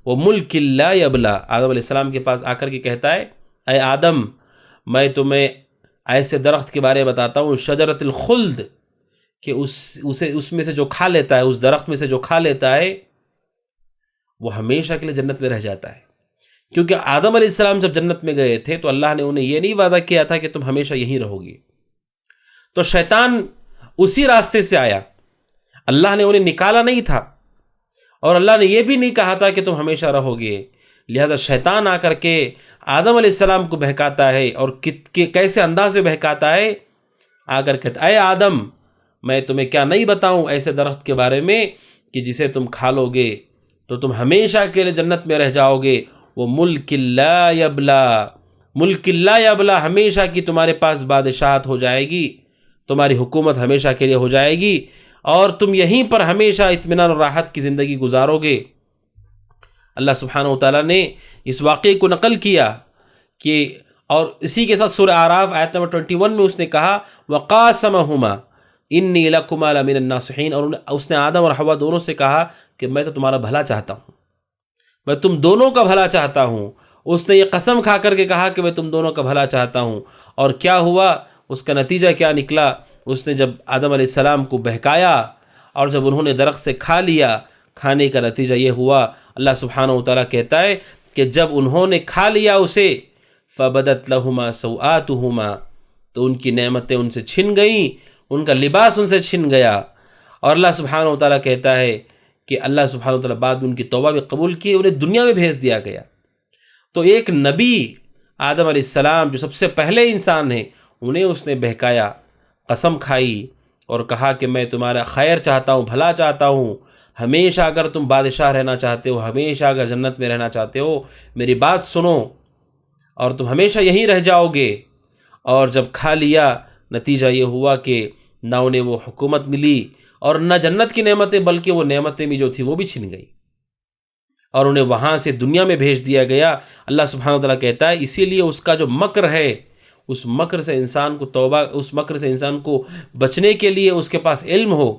وملک لا یبلی، آدم علیہ السلام کے پاس آ کر کے کہتا ہے اے آدم، میں تمہیں ایسے درخت کے بارے میں بتاتا ہوں، شجرۃ الخلد، کہ اس میں سے جو کھا لیتا ہے، اس درخت میں سے جو کھا لیتا ہے وہ ہمیشہ کے لیے جنت میں رہ جاتا ہے۔ کیونکہ آدم علیہ السلام جب جنت میں گئے تھے تو اللہ نے انہیں یہ نہیں وعدہ کیا تھا کہ تم ہمیشہ یہیں رہو گی، تو شیطان اسی راستے سے آیا، اللہ نے انہیں نکالا نہیں تھا، اور اللہ نے یہ بھی نہیں کہا تھا کہ تم ہمیشہ رہو گے، لہذا شیطان آ کر کے آدم علیہ السلام کو بہکاتا ہے، اور کیسے انداز میں بہکاتا ہے، آ کر کہتا اے آدم میں تمہیں کیا نہیں بتاؤں ایسے درخت کے بارے میں کہ جسے تم کھا لو گے تو تم ہمیشہ کے لیے جنت میں رہ جاؤ گے، وہ ملک لا یبلا، ملک لا یبلا، ہمیشہ کی تمہارے پاس بادشاہت ہو جائے گی، تمہاری حکومت ہمیشہ کے لیے ہو جائے گی، اور تم یہیں پر ہمیشہ اطمینان اور راحت کی زندگی گزارو گے۔ اللہ سبحانہ و تعالیٰ نے اس واقعے کو نقل کیا کہ، اور اسی کے ساتھ سورہ اعراف آیت نمبر 21 میں اس نے کہا وَقَاسَمَهُمَا إِنِّي لَكُمَا لَمِنَ النَّاصِحِينَ، اور اس نے آدم اور حوا دونوں سے کہا کہ میں تو تمہارا بھلا چاہتا ہوں، میں تم دونوں کا بھلا چاہتا ہوں۔ اس نے یہ قسم کھا کر کے کہا کہ میں تم دونوں کا بھلا چاہتا ہوں، اور کیا ہوا، اس کا نتیجہ کیا نکلا؟ اس نے جب آدم علیہ السلام کو بہکایا اور جب انہوں نے درخت سے کھا لیا، کھانے کا نتیجہ یہ ہوا، اللہ سبحانہ و تعالیٰ کہتا ہے کہ جب انہوں نے کھا لیا اسے فَبَدَتْ لَهُمَا سَوْآتُهُمَا، تو ان کی نعمتیں ان سے چھن گئیں، ان کا لباس ان سے چھن گیا۔ اور اللہ سبحانہ و تعالیٰ کہتا ہے کہ اللہ سبحانہ و تعالیٰ بعد میں ان کی توبہ بھی قبول کی، انہیں دنیا میں بھیج دیا گیا۔ تو ایک نبی آدم علیہ السلام جو سب سے پہلے انسان ہیں، انہیں اس نے بہکایا، قسم کھائی اور کہا کہ میں تمہارا خیر چاہتا ہوں، بھلا چاہتا ہوں، ہمیشہ اگر تم بادشاہ رہنا چاہتے ہو، ہمیشہ اگر جنت میں رہنا چاہتے ہو، میری بات سنو اور تم ہمیشہ یہیں رہ جاؤ گے۔ اور جب کھا لیا، نتیجہ یہ ہوا کہ نہ انہیں وہ حکومت ملی اور نہ جنت کی نعمتیں، بلکہ وہ نعمتیں بھی جو تھی وہ بھی چھن گئی، اور انہیں وہاں سے دنیا میں بھیج دیا گیا۔ اللہ سبحانہ وتعالیٰ کہتا ہے اسی لیے اس کا جو مکر ہے، اس مکر سے انسان کو توبہ، اس مکر سے انسان کو بچنے کے لیے اس کے پاس علم ہو۔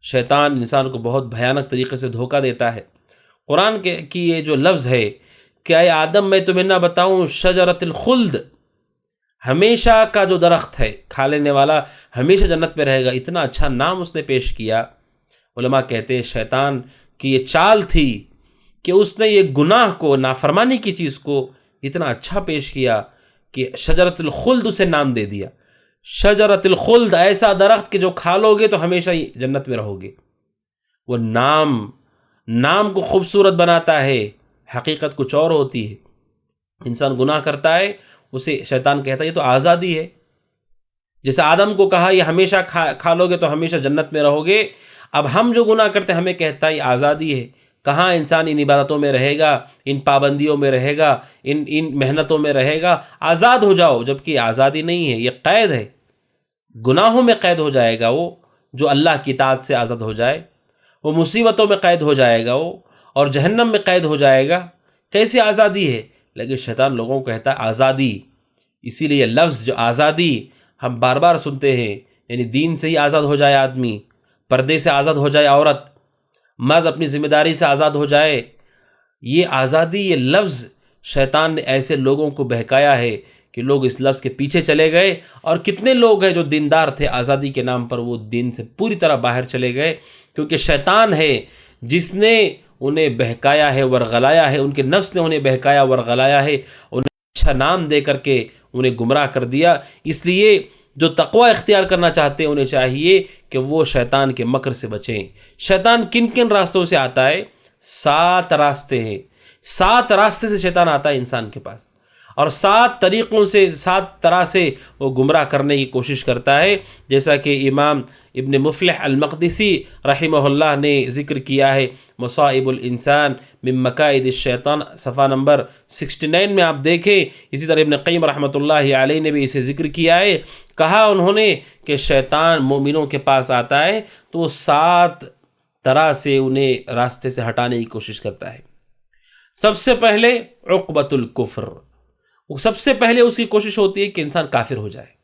شیطان انسان کو بہت بھیانک طریقے سے دھوکہ دیتا ہے۔ قرآن کی یہ جو لفظ ہے کہ اے آدم میں تمہیں نہ بتاؤں شجرۃ الخلد، ہمیشہ کا جو درخت ہے، کھا لینے والا ہمیشہ جنت میں رہے گا، اتنا اچھا نام اس نے پیش کیا۔ علماء کہتے ہیں شیطان کی یہ چال تھی کہ اس نے یہ گناہ کو، نافرمانی کی چیز کو اتنا اچھا پیش کیا کہ شجرۃ الخلد اسے نام دے دیا۔ شجرۃ الخلد، ایسا درخت کہ جو کھا لو گے تو ہمیشہ ہی جنت میں رہو گے۔ وہ نام کو خوبصورت بناتا ہے، حقیقت کچھ اور ہوتی ہے۔ انسان گناہ کرتا ہے، اسے شیطان کہتا ہے یہ تو آزادی ہے۔ جیسے آدم کو کہا یہ ہمیشہ کھا لو گے تو ہمیشہ جنت میں رہو گے، اب ہم جو گناہ کرتے ہیں ہمیں کہتا ہے یہ آزادی ہے۔ کہاں انسان ان عبادتوں میں رہے گا، ان پابندیوں میں رہے گا، ان محنتوں میں رہے گا؟ آزاد ہو جاؤ، جبکہ یہ آزادی نہیں ہے، یہ قید ہے۔ گناہوں میں قید ہو جائے گا وہ جو اللہ کی اطاعت سے آزاد ہو جائے، وہ مصیبتوں میں قید ہو جائے گا وہ، اور جہنم میں قید ہو جائے گا۔ کیسی آزادی ہے؟ لیکن شیطان لوگوں کو کہتا ہے آزادی۔ اسی لیے لفظ جو آزادی ہم بار بار سنتے ہیں، یعنی دین سے ہی آزاد ہو جائے آدمی، پردے سے آزاد ہو جائے عورت، مرد اپنی ذمہ داری سے آزاد ہو جائے، یہ آزادی، یہ لفظ شیطان نے ایسے لوگوں کو بہکایا ہے کہ لوگ اس لفظ کے پیچھے چلے گئے، اور کتنے لوگ ہیں جو دیندار تھے آزادی کے نام پر وہ دین سے پوری طرح باہر چلے گئے، کیونکہ شیطان ہے جس نے انہیں بہکایا ہے، ورغلایا ہے، ان کے نفس نے انہیں بہکایا ورغلایا ہے، انہیں اچھا نام دے کر کے انہیں گمراہ کر دیا۔ اس لیے جو تقوی اختیار کرنا چاہتے ہیں انہیں چاہیے کہ وہ شیطان کے مکر سے بچیں۔ شیطان کن کن راستوں سے آتا ہے؟ 7 راستے ہیں، 7 راستے سے شیطان آتا ہے انسان کے پاس، اور 7 طریقوں سے، 7 طرح سے وہ گمراہ کرنے کی کوشش کرتا ہے، جیسا کہ امام ابن مفلح المقدسی رحمہ اللہ نے ذکر کیا ہے مصائب الانسان من مکائد الشیطان، صفحہ نمبر 69 میں آپ دیکھیں۔ اسی طرح ابن قیم رحمۃ اللہ علیہ نے بھی اسے ذکر کیا ہے، کہا انہوں نے کہ شیطان مومنوں کے پاس آتا ہے تو وہ 7 طرح سے انہیں راستے سے ہٹانے کی کوشش کرتا ہے۔ سب سے پہلے عقبۃ الکفر، وہ سب سے پہلے اس کی کوشش ہوتی ہے کہ انسان کافر ہو جائے،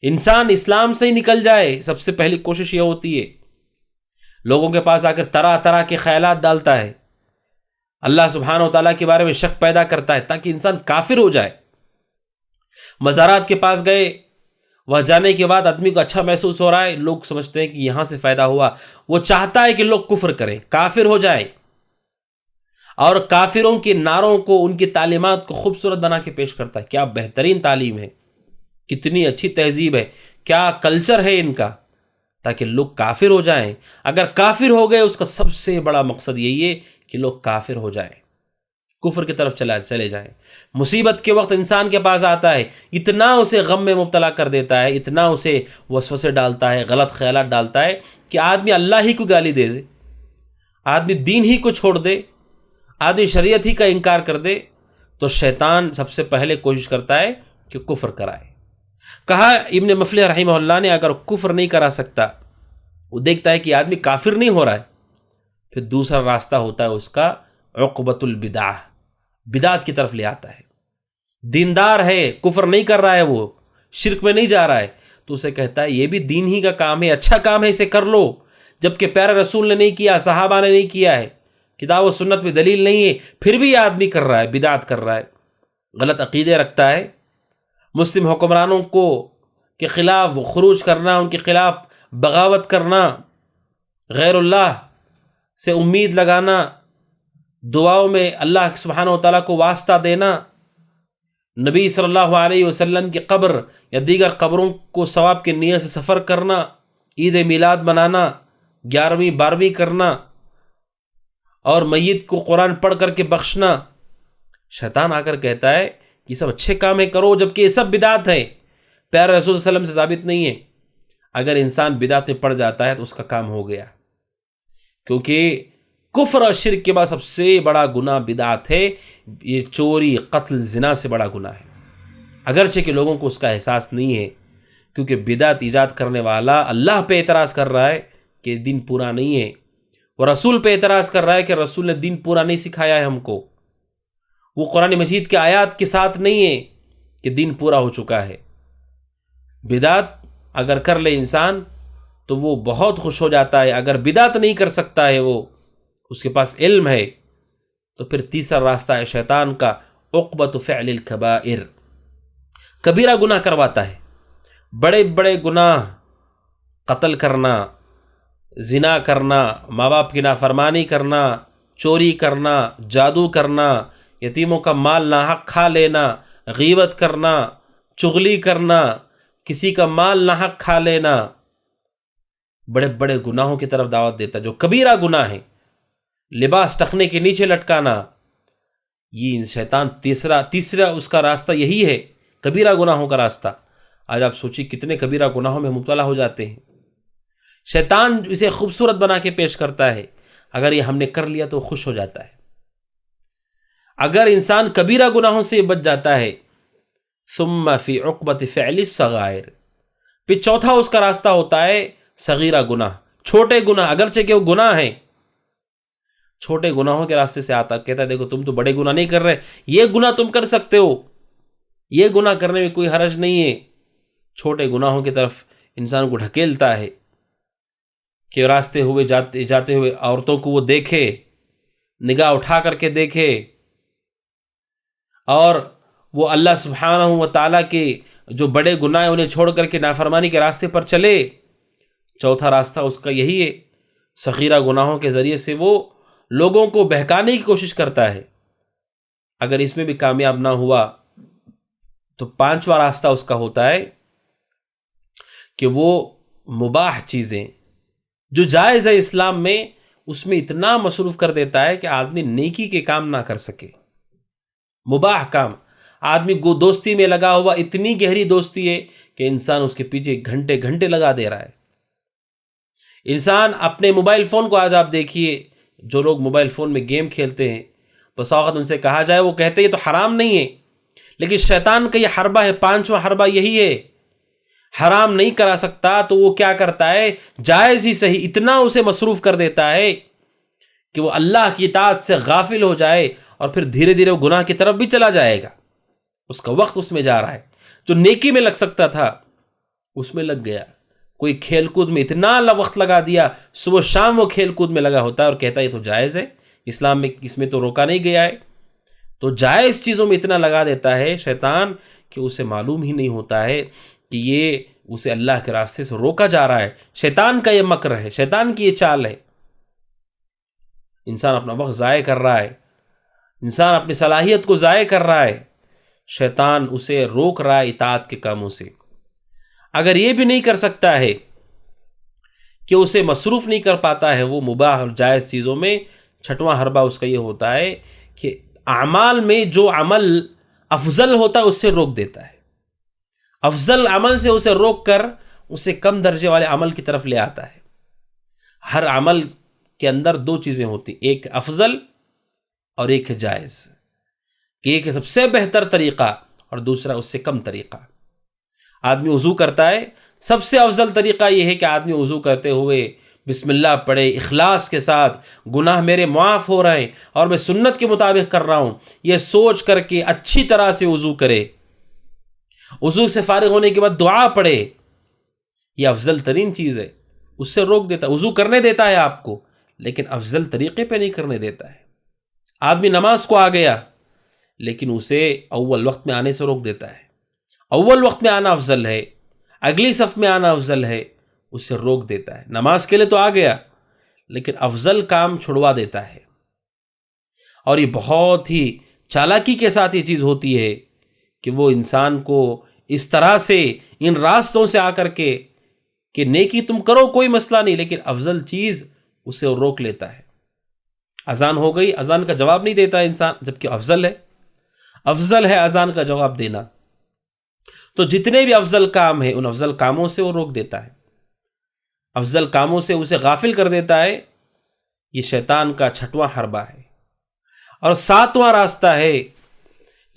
انسان اسلام سے ہی نکل جائے۔ سب سے پہلی کوشش یہ ہوتی ہے، لوگوں کے پاس آ کر طرح طرح کے خیالات ڈالتا ہے، اللہ سبحانہ و تعالیٰ کے بارے میں شک پیدا کرتا ہے تاکہ انسان کافر ہو جائے۔ مزارات کے پاس گئے، وہاں جانے کے بعد آدمی کو اچھا محسوس ہو رہا ہے، لوگ سمجھتے ہیں کہ یہاں سے فائدہ ہوا، وہ چاہتا ہے کہ لوگ کفر کریں، کافر ہو جائیں، اور کافروں کے نعروں کو، ان کی تعلیمات کو خوبصورت بنا کے پیش کرتا ہے۔ کیا بہترین تعلیم ہے، کتنی اچھی تہذیب ہے، کیا کلچر ہے ان کا، تاکہ لوگ کافر ہو جائیں۔ اگر کافر ہو گئے، اس کا سب سے بڑا مقصد یہی ہے کہ لوگ کافر ہو جائیں، کفر کی طرف چلے جائیں۔ مصیبت کے وقت انسان کے پاس آتا ہے، اتنا اسے غم میں مبتلا کر دیتا ہے، اتنا اسے وسوسے ڈالتا ہے، غلط خیالات ڈالتا ہے کہ آدمی اللہ ہی کو گالی دے دے، آدمی دین ہی کو چھوڑ دے، آدمی شریعت ہی کا انکار کر دے، تو شیطان سب سے پہلے کوشش کرتا ہے کہ کفر کرائے۔ کہا ابن مفلح رحمہ اللہ نے اگر کفر نہیں کرا سکتا، وہ دیکھتا ہے کہ آدمی کافر نہیں ہو رہا ہے، پھر دوسرا راستہ ہوتا ہے اس کا عقبۃ البدعہ، بدعت کی طرف لے آتا ہے۔ دیندار ہے، کفر نہیں کر رہا ہے، وہ شرک میں نہیں جا رہا ہے، تو اسے کہتا ہے یہ بھی دین ہی کا کام ہے، اچھا کام ہے، اسے کر لو، جبکہ پیارے رسول نے نہیں کیا، صحابہ نے نہیں کیا ہے، کتاب و سنت میں دلیل نہیں ہے، پھر بھی یہ آدمی کر رہا ہے، بدعت کر رہا ہے، غلط عقیدے رکھتا ہے، مسلم حکمرانوں کو کے خلاف خروج کرنا، ان کے خلاف بغاوت کرنا، غیر اللہ سے امید لگانا، دعاؤں میں اللہ سبحانہ و تعالیٰ کو واسطہ دینا، نبی صلی اللہ علیہ وسلم کی قبر یا دیگر قبروں کو ثواب کی نیت سے سفر کرنا، عید میلاد منانا، 11ویں 12ویں کرنا، اور میت کو قرآن پڑھ کر کے بخشنا۔ شیطان آ کر کہتا ہے یہ سب اچھے کام ہے، کرو، جبکہ یہ سب بدعت ہے، پیارے رسول صلی اللہ علیہ وسلم سے ثابت نہیں ہے۔ اگر انسان بدعت میں پڑ جاتا ہے تو اس کا کام ہو گیا، کیونکہ کفر اور شرک کے بعد سب سے بڑا گناہ بدعت ہے۔ یہ چوری، قتل، زنا سے بڑا گناہ ہے، اگرچہ کہ لوگوں کو اس کا احساس نہیں ہے، کیونکہ بدعت ایجاد کرنے والا اللہ پہ اعتراض کر رہا ہے کہ دین پورا نہیں ہے، وہ رسول پہ اعتراض کر رہا ہے کہ رسول نے دین پورا نہیں سکھایا ہے ہم کو، وہ قرآن مجید کے آیات کے ساتھ نہیں ہے کہ دین پورا ہو چکا ہے۔ بدعت اگر کر لے انسان تو وہ بہت خوش ہو جاتا ہے، اگر بدعت نہیں کر سکتا ہے، وہ اس کے پاس علم ہے، تو پھر تیسرا راستہ ہے شیطان کا، عقبۃ فعل الکبائر، کبیرہ گناہ کرواتا ہے، بڑے بڑے گناہ، قتل کرنا، زنا کرنا، ماں باپ کی نافرمانی کرنا، چوری کرنا، جادو کرنا، یتیموں کا مال ناحق کھا لینا، غیبت کرنا، چغلی کرنا، کسی کا مال ناحق کھا لینا، بڑے بڑے گناہوں کی طرف دعوت دیتا جو کبیرہ گناہ ہے، لباس ٹخنے کے نیچے لٹکانا، یہ شیطان تیسرا اس کا راستہ یہی ہے، کبیرہ گناہوں کا راستہ۔ آج آپ سوچیے کتنے کبیرہ گناہوں میں مبتلا ہو جاتے ہیں، شیطان اسے خوبصورت بنا کے پیش کرتا ہے، اگر یہ ہم نے کر لیا تو خوش ہو جاتا ہے۔ اگر انسان کبیرہ گناہوں سے بچ جاتا ہے، ثم فی عقبۃ فعل الصغائر، پھر چوتھا اس کا راستہ ہوتا ہے صغیرہ گناہ، چھوٹے گناہ، اگرچہ کہ وہ گناہ ہیں، چھوٹے گناہوں کے راستے سے آتا، کہتا ہے دیکھو تم تو بڑے گناہ نہیں کر رہے، یہ گناہ تم کر سکتے ہو، یہ گناہ کرنے میں کوئی حرج نہیں ہے، چھوٹے گناہوں کی طرف انسان کو ڈھکیلتا ہے کہ راستے ہوئے جاتے ہوئے عورتوں کو وہ دیکھے، نگاہ اٹھا کر کے دیکھے، اور وہ اللہ سبحانہ و تعالیٰ کے جو بڑے گناہ انہیں چھوڑ کر کے نافرمانی کے راستے پر چلے۔ چوتھا راستہ اس کا یہی ہے، صغیرہ گناہوں کے ذریعے سے وہ لوگوں کو بہکانے کی کوشش کرتا ہے، اگر اس میں بھی کامیاب نہ ہوا تو پانچواں راستہ اس کا ہوتا ہے کہ وہ مباح چیزیں جو جائز ہے اسلام میں، اس میں اتنا مصروف کر دیتا ہے کہ آدمی نیکی کے کام نہ کر سکے، مباح کام، آدمی دوستی میں لگا ہوا، اتنی گہری دوستی ہے کہ انسان اس کے پیچھے گھنٹے گھنٹے لگا دے رہا ہے۔ انسان اپنے موبائل فون کو، آج آپ دیکھیے جو لوگ موبائل فون میں گیم کھیلتے ہیں، بس اوقات ان سے کہا جائے وہ کہتے ہیں یہ تو حرام نہیں ہے، لیکن شیطان کا یہ حربہ ہے، پانچواں حربہ یہی ہے، حرام نہیں کرا سکتا تو وہ کیا کرتا ہے، جائز ہی صحیح اتنا اسے مصروف کر دیتا ہے کہ وہ اللہ کی اطاعت سے غافل ہو جائے، اور پھر دھیرے دھیرے وہ گناہ کی طرف بھی چلا جائے گا، اس کا وقت اس میں جا رہا ہے، جو نیکی میں لگ سکتا تھا اس میں لگ گیا، کوئی کھیل کود میں اتنا وقت لگا دیا، صبح شام وہ کھیل کود میں لگا ہوتا ہے اور کہتا ہے یہ تو جائز ہے، اسلام میں اس میں تو روکا نہیں گیا ہے، تو جائز چیزوں میں اتنا لگا دیتا ہے شیطان کہ اسے معلوم ہی نہیں ہوتا ہے کہ یہ اسے اللہ کے راستے سے روکا جا رہا ہے۔ شیطان کا یہ مکر ہے، شیطان کی یہ چال ہے، انسان اپنا وقت ضائع کر رہا ہے، انسان اپنی صلاحیت کو ضائع کر رہا ہے، شیطان اسے روک رہا ہے اطاعت کے کاموں سے۔ اگر یہ بھی نہیں کر سکتا ہے کہ اسے مصروف نہیں کر پاتا ہے وہ مباح اور جائز چیزوں میں، چھٹواں حربہ اس کا یہ ہوتا ہے کہ اعمال میں جو عمل افضل ہوتا ہے اس سے روک دیتا ہے، افضل عمل سے اسے روک کر اسے کم درجے والے عمل کی طرف لے آتا ہے۔ ہر عمل کے اندر دو چیزیں ہوتی، ایک افضل اور ایک ہے جائز، کہ ایک ہے سب سے بہتر طریقہ اور دوسرا اس سے کم طریقہ۔ آدمی وضو کرتا ہے، سب سے افضل طریقہ یہ ہے کہ آدمی وضو کرتے ہوئے بسم اللہ پڑھے، اخلاص کے ساتھ، گناہ میرے معاف ہو رہے ہیں اور میں سنت کے مطابق کر رہا ہوں، یہ سوچ کر کے اچھی طرح سے وضو کرے، وضو سے فارغ ہونے کے بعد دعا پڑھے، یہ افضل ترین چیز ہے۔ اس سے روک دیتا ہے، وضو کرنے دیتا ہے آپ کو، لیکن افضل طریقے پہ نہیں کرنے دیتا ہے۔ آدمی نماز کو آ گیا لیکن اسے اول وقت میں آنے سے روک دیتا ہے، اول وقت میں آنا افضل ہے، اگلی صف میں آنا افضل ہے، اسے روک دیتا ہے۔ نماز کے لیے تو آ گیا لیکن افضل کام چھڑوا دیتا ہے، اور یہ بہت ہی چالاکی کے ساتھ یہ چیز ہوتی ہے کہ وہ انسان کو اس طرح سے ان راستوں سے آ کر کے کہ نیکی تم کرو کوئی مسئلہ نہیں، لیکن افضل چیز اسے روک لیتا ہے۔ اذان ہو گئی، اذان کا جواب نہیں دیتا انسان، جبکہ افضل ہے اذان کا جواب دینا۔ تو جتنے بھی افضل کام ہیں ان افضل کاموں سے وہ روک دیتا ہے، افضل کاموں سے اسے غافل کر دیتا ہے۔ یہ شیطان کا چھٹواں حربہ ہے۔ اور ساتواں راستہ ہے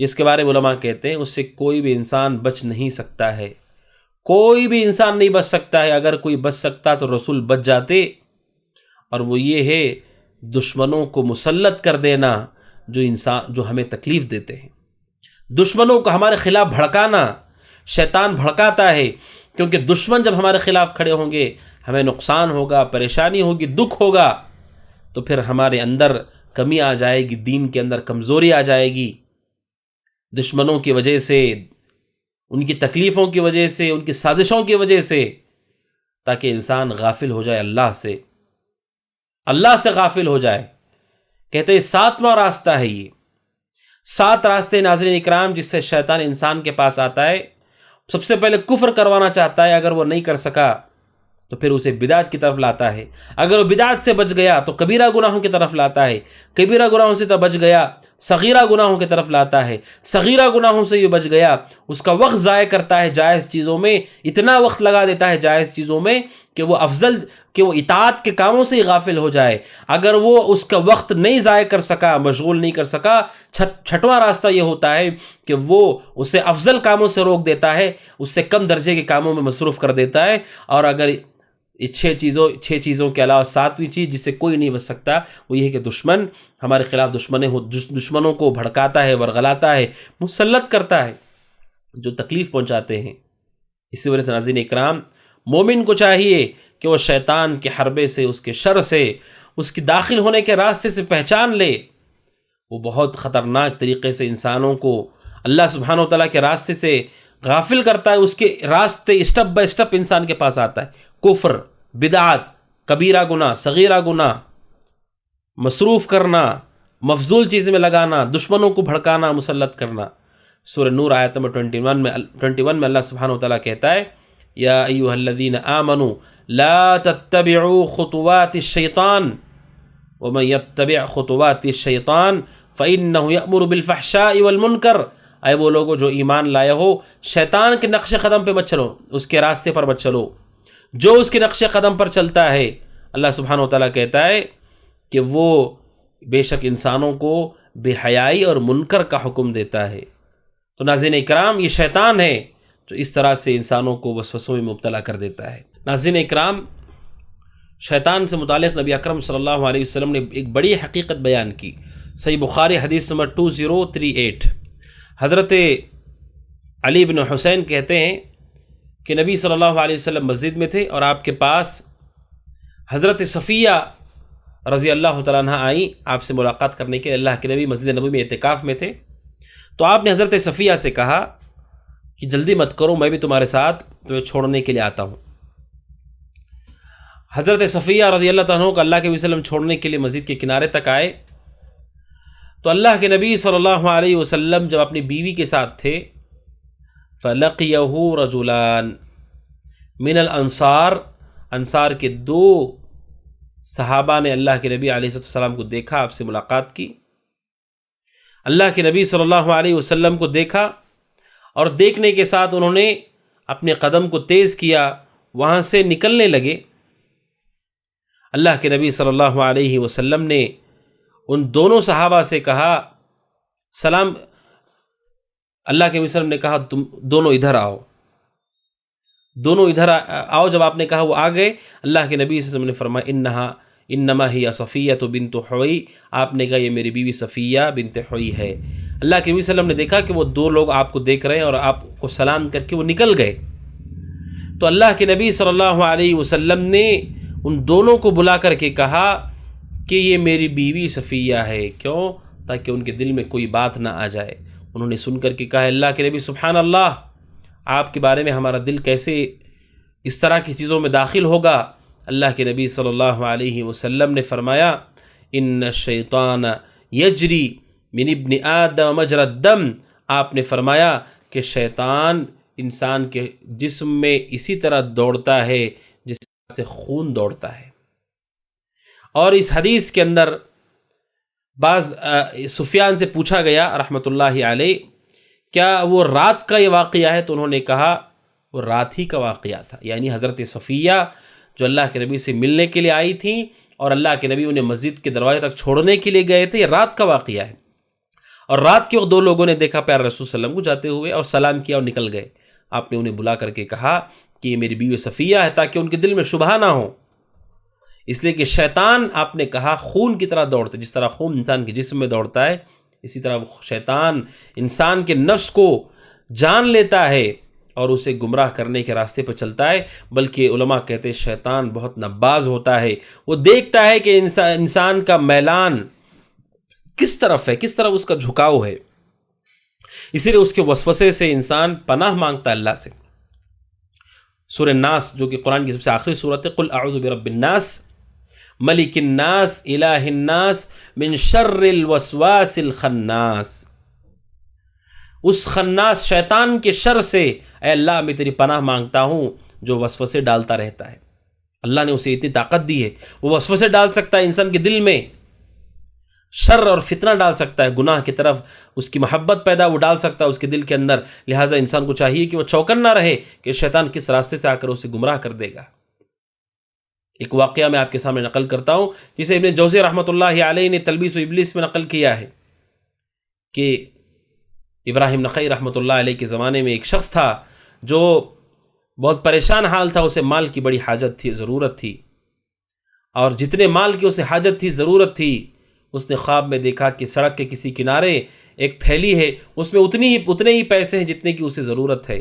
جس کے بارے میں علماء کہتے ہیں اس سے کوئی بھی انسان بچ نہیں سکتا ہے، کوئی بھی انسان نہیں بچ سکتا ہے۔ اگر کوئی بچ سکتا تو رسول بچ جاتے، اور وہ یہ ہے دشمنوں کو مسلط کر دینا، جو ہمیں تکلیف دیتے ہیں، دشمنوں کو ہمارے خلاف بھڑکانا۔ شیطان بھڑکاتا ہے کیونکہ دشمن جب ہمارے خلاف کھڑے ہوں گے ہمیں نقصان ہوگا، پریشانی ہوگی، دکھ ہوگا، تو پھر ہمارے اندر کمی آ جائے گی، دین کے اندر کمزوری آ جائے گی، دشمنوں کی وجہ سے، ان کی تکلیفوں کی وجہ سے، ان کی سازشوں کی وجہ سے، تاکہ انسان غافل ہو جائے اللہ سے غافل ہو جائے۔ کہتے ہیں ساتواں راستہ ہے یہ۔ 7 راستے ناظرین اکرام جس سے شیطان انسان کے پاس آتا ہے۔ سب سے پہلے کفر کروانا چاہتا ہے، اگر وہ نہیں کر سکا تو پھر اسے بدعت کی طرف لاتا ہے، اگر وہ بدعت سے بچ گیا تو کبیرہ گناہوں کی طرف لاتا ہے، کبیرہ گناہوں سے تو بچ گیا صغیرہ گناہوں کی طرف لاتا ہے، صغیرہ گناہوں سے یہ بچ گیا اس کا وقت ضائع کرتا ہے جائز چیزوں میں، اتنا وقت لگا دیتا ہے جائز چیزوں میں کہ وہ اطاعت کے کاموں سے ہی غافل ہو جائے۔ اگر وہ اس کا وقت نہیں ضائع کر سکا، مشغول نہیں کر سکا، چھٹواں راستہ یہ ہوتا ہے کہ وہ اسے افضل کاموں سے روک دیتا ہے، اس سے کم درجے کے کاموں میں مصروف کر دیتا ہے۔ اور اگر 6 چیزوں کے علاوہ 7ویں چیز جس سے کوئی نہیں بچ سکتا وہ یہ ہے کہ دشمن ہمارے خلاف دشمنوں کو بھڑکاتا ہے، ورغلاتا ہے، مسلط کرتا ہے، جو تکلیف پہنچاتے ہیں۔ اسی وجہ سے ناظرین اکرام مومن کو چاہیے کہ وہ شیطان کے حربے سے، اس کے شر سے، اس کی داخل ہونے کے راستے سے پہچان لے۔ وہ بہت خطرناک طریقے سے انسانوں کو اللہ سبحانہ و تعالیٰ کے راستے سے غافل کرتا ہے، اس کے راستے اسٹپ بائی اسٹپ انسان کے پاس آتا ہے۔ کفر، بدعات، کبیرہ گناہ، صغیرہ گناہ، مصروف کرنا، مفضول چیزیں میں لگانا، دشمنوں کو بھڑکانا، مسلط کرنا۔ سورہ نور آیت نمبر 21 میں اللہ سبحانہ و تعالیٰ کہتا ہے یا ایھا الذین آمنوا لا تتبعوا خطوات الشیطان ومن یتبع خطوات الشیطان فإنہ یأمر بالفحشاء والمنکر۔ اے وہ لوگوں جو ایمان لائے ہو، شیطان کے نقش قدم پہ مت چلو، اس کے راستے پر مت چلو، جو اس کے نقش قدم پر چلتا ہے اللہ سبحانہ و تعالیٰ کہتا ہے کہ وہ بے شک انسانوں کو بے حیائی اور منکر کا حکم دیتا ہے۔ تو ناظرین اکرام یہ شیطان ہے جو اس طرح سے انسانوں کو وسوسوں میں مبتلا کر دیتا ہے۔ ناظرین اکرام شیطان سے متعلق نبی اکرم صلی اللہ علیہ وسلم نے ایک بڑی حقیقت بیان کی۔ صحیح بخاری حدیث نمبر 2038، حضرت علی بن حسین کہتے ہیں کہ نبی صلی اللہ علیہ وسلم مسجد میں تھے اور آپ کے پاس حضرت صفیہ رضی اللہ تعالیٰ عنہ آئیں آپ سے ملاقات کرنے کے لیے۔ اللہ کے نبی مسجد نبوی میں اعتکاف میں تھے، تو آپ نے حضرت صفیہ سے کہا کہ جلدی مت کرو، میں بھی تمہارے ساتھ تمہیں چھوڑنے کے لیے آتا ہوں۔ حضرت صفیہ رضی اللہ تعالیٰ عنہ کو اللہ کے نبی صلی اللہ علیہ وسلم چھوڑنے کے لیے مسجد کے کنارے تک آئے، تو اللہ کے نبی صلی اللہ علیہ وسلم جب اپنی بیوی کے ساتھ تھے فَلَقِيَهُ رَجُلَانِ مِنَ الْأَنصَارِ، انصار کے 2 صحابہ نے اللہ کے نبی علیہ السلام کو دیکھا، آپ سے ملاقات کی۔ اللہ کے نبی صلی اللہ علیہ وسلم کو دیکھا اور دیکھنے کے ساتھ انہوں نے اپنے قدم کو تیز کیا، وہاں سے نکلنے لگے۔ اللہ کے نبی صلی اللہ علیہ وسلم نے ان دونوں صحابہ سے کہا سلام، اللہ کے نبی صلی اللہ علیہ وسلم نے کہا تم دونوں ادھر آؤ، دونوں ادھر آؤ۔ جب آپ نے کہا وہ آ گئے، اللہ کے نبی صلی اللہ علیہ وسلم نے فرمایا انما ہی صفیہ بنت حوی، آپ نے کہا یہ میری بیوی صفیہ بنت حوی ہے۔ اللہ کے نبی صلی اللہ علیہ وسلم نے دیکھا کہ وہ دو لوگ آپ کو دیکھ رہے ہیں اور آپ کو سلام کر کے وہ نکل گئے، تو اللہ کے نبی صلی اللہ علیہ وسلم نے ان دونوں کو بلا کر کے کہا کہ یہ میری بیوی صفیہ ہے، کیوں؟ تاکہ ان کے دل میں کوئی بات نہ آ جائے۔ انہوں نے سن کر کے کہا اللہ کے نبی سبحان اللہ، آپ کے بارے میں ہمارا دل کیسے اس طرح کی چیزوں میں داخل ہوگا؟ اللہ کے نبی صلی اللہ علیہ وسلم نے فرمایا ان الشیطان یجری من ابن آدم مجرى الدم، آپ نے فرمایا کہ شیطان انسان کے جسم میں اسی طرح دوڑتا ہے جس طرح سے خون دوڑتا ہے۔ اور اس حدیث کے اندر بعض سفیان سے پوچھا گیا رحمۃ اللہ علیہ کیا وہ رات کا یہ واقعہ ہے، تو انہوں نے کہا وہ رات ہی کا واقعہ تھا، یعنی حضرت صفیہ جو اللہ کے نبی سے ملنے کے لیے آئی تھیں اور اللہ کے نبی انہیں مسجد کے دروازے تک چھوڑنے کے لیے گئے تھے، یہ رات کا واقعہ ہے۔ اور رات کے وقت دو لوگوں نے دیکھا پیارے رسول صلی اللہ علیہ وسلم کو جاتے ہوئے اور سلام کیا اور نکل گئے۔ آپ نے انہیں بلا کر کے کہا کہ یہ میری بیوی صفیہ ہے، تاکہ ان کے دل میں شبہ نہ ہو، اس لیے کہ شیطان آپ نے کہا خون کی طرح دوڑتا ہے، جس طرح خون انسان کے جسم میں دوڑتا ہے اسی طرح شیطان انسان کے نفس کو جان لیتا ہے اور اسے گمراہ کرنے کے راستے پر چلتا ہے۔ بلکہ علماء کہتے ہیں شیطان بہت نباز ہوتا ہے، وہ دیکھتا ہے کہ انسان کا میلان کس طرف ہے، کس طرف اس کا جھکاؤ ہے، اسی لیے اس کے وسوسے سے انسان پناہ مانگتا ہے اللہ سے۔ سورہ الناس جو کہ قرآن کی سب سے آخری سورت ہے، قل اعوذ برب الناس ملک الناس الہ الناس من شر الوسواس الخناس، اس خناس شیطان کے شر سے اے اللہ میں تیری پناہ مانگتا ہوں جو وسوسے ڈالتا رہتا ہے۔ اللہ نے اسے اتنی طاقت دی ہے، وہ وسوسے ڈال سکتا ہے انسان کے دل میں، شر اور فتنہ ڈال سکتا ہے، گناہ کی طرف اس کی محبت پیدا وہ ڈال سکتا ہے اس کے دل کے اندر۔ لہٰذا انسان کو چاہیے کہ وہ چوکن نہ رہے کہ شیطان کس راستے سے آ کر اسے گمراہ کر دے گا۔ ایک واقعہ میں آپ کے سامنے نقل کرتا ہوں جسے ابن جوزی رحمۃ اللہ علیہ نے تلبیس و ابلیس میں نقل کیا ہے کہ ابراہیم نخعی رحمۃ اللہ علیہ کے زمانے میں ایک شخص تھا جو بہت پریشان حال تھا، اسے مال کی بڑی حاجت تھی، ضرورت تھی، اور جتنے مال کی اسے حاجت تھی، ضرورت تھی، اس نے خواب میں دیکھا کہ سڑک کے کسی کنارے ایک تھیلی ہے، اس میں اتنے ہی پیسے ہیں جتنے کی اسے ضرورت ہے۔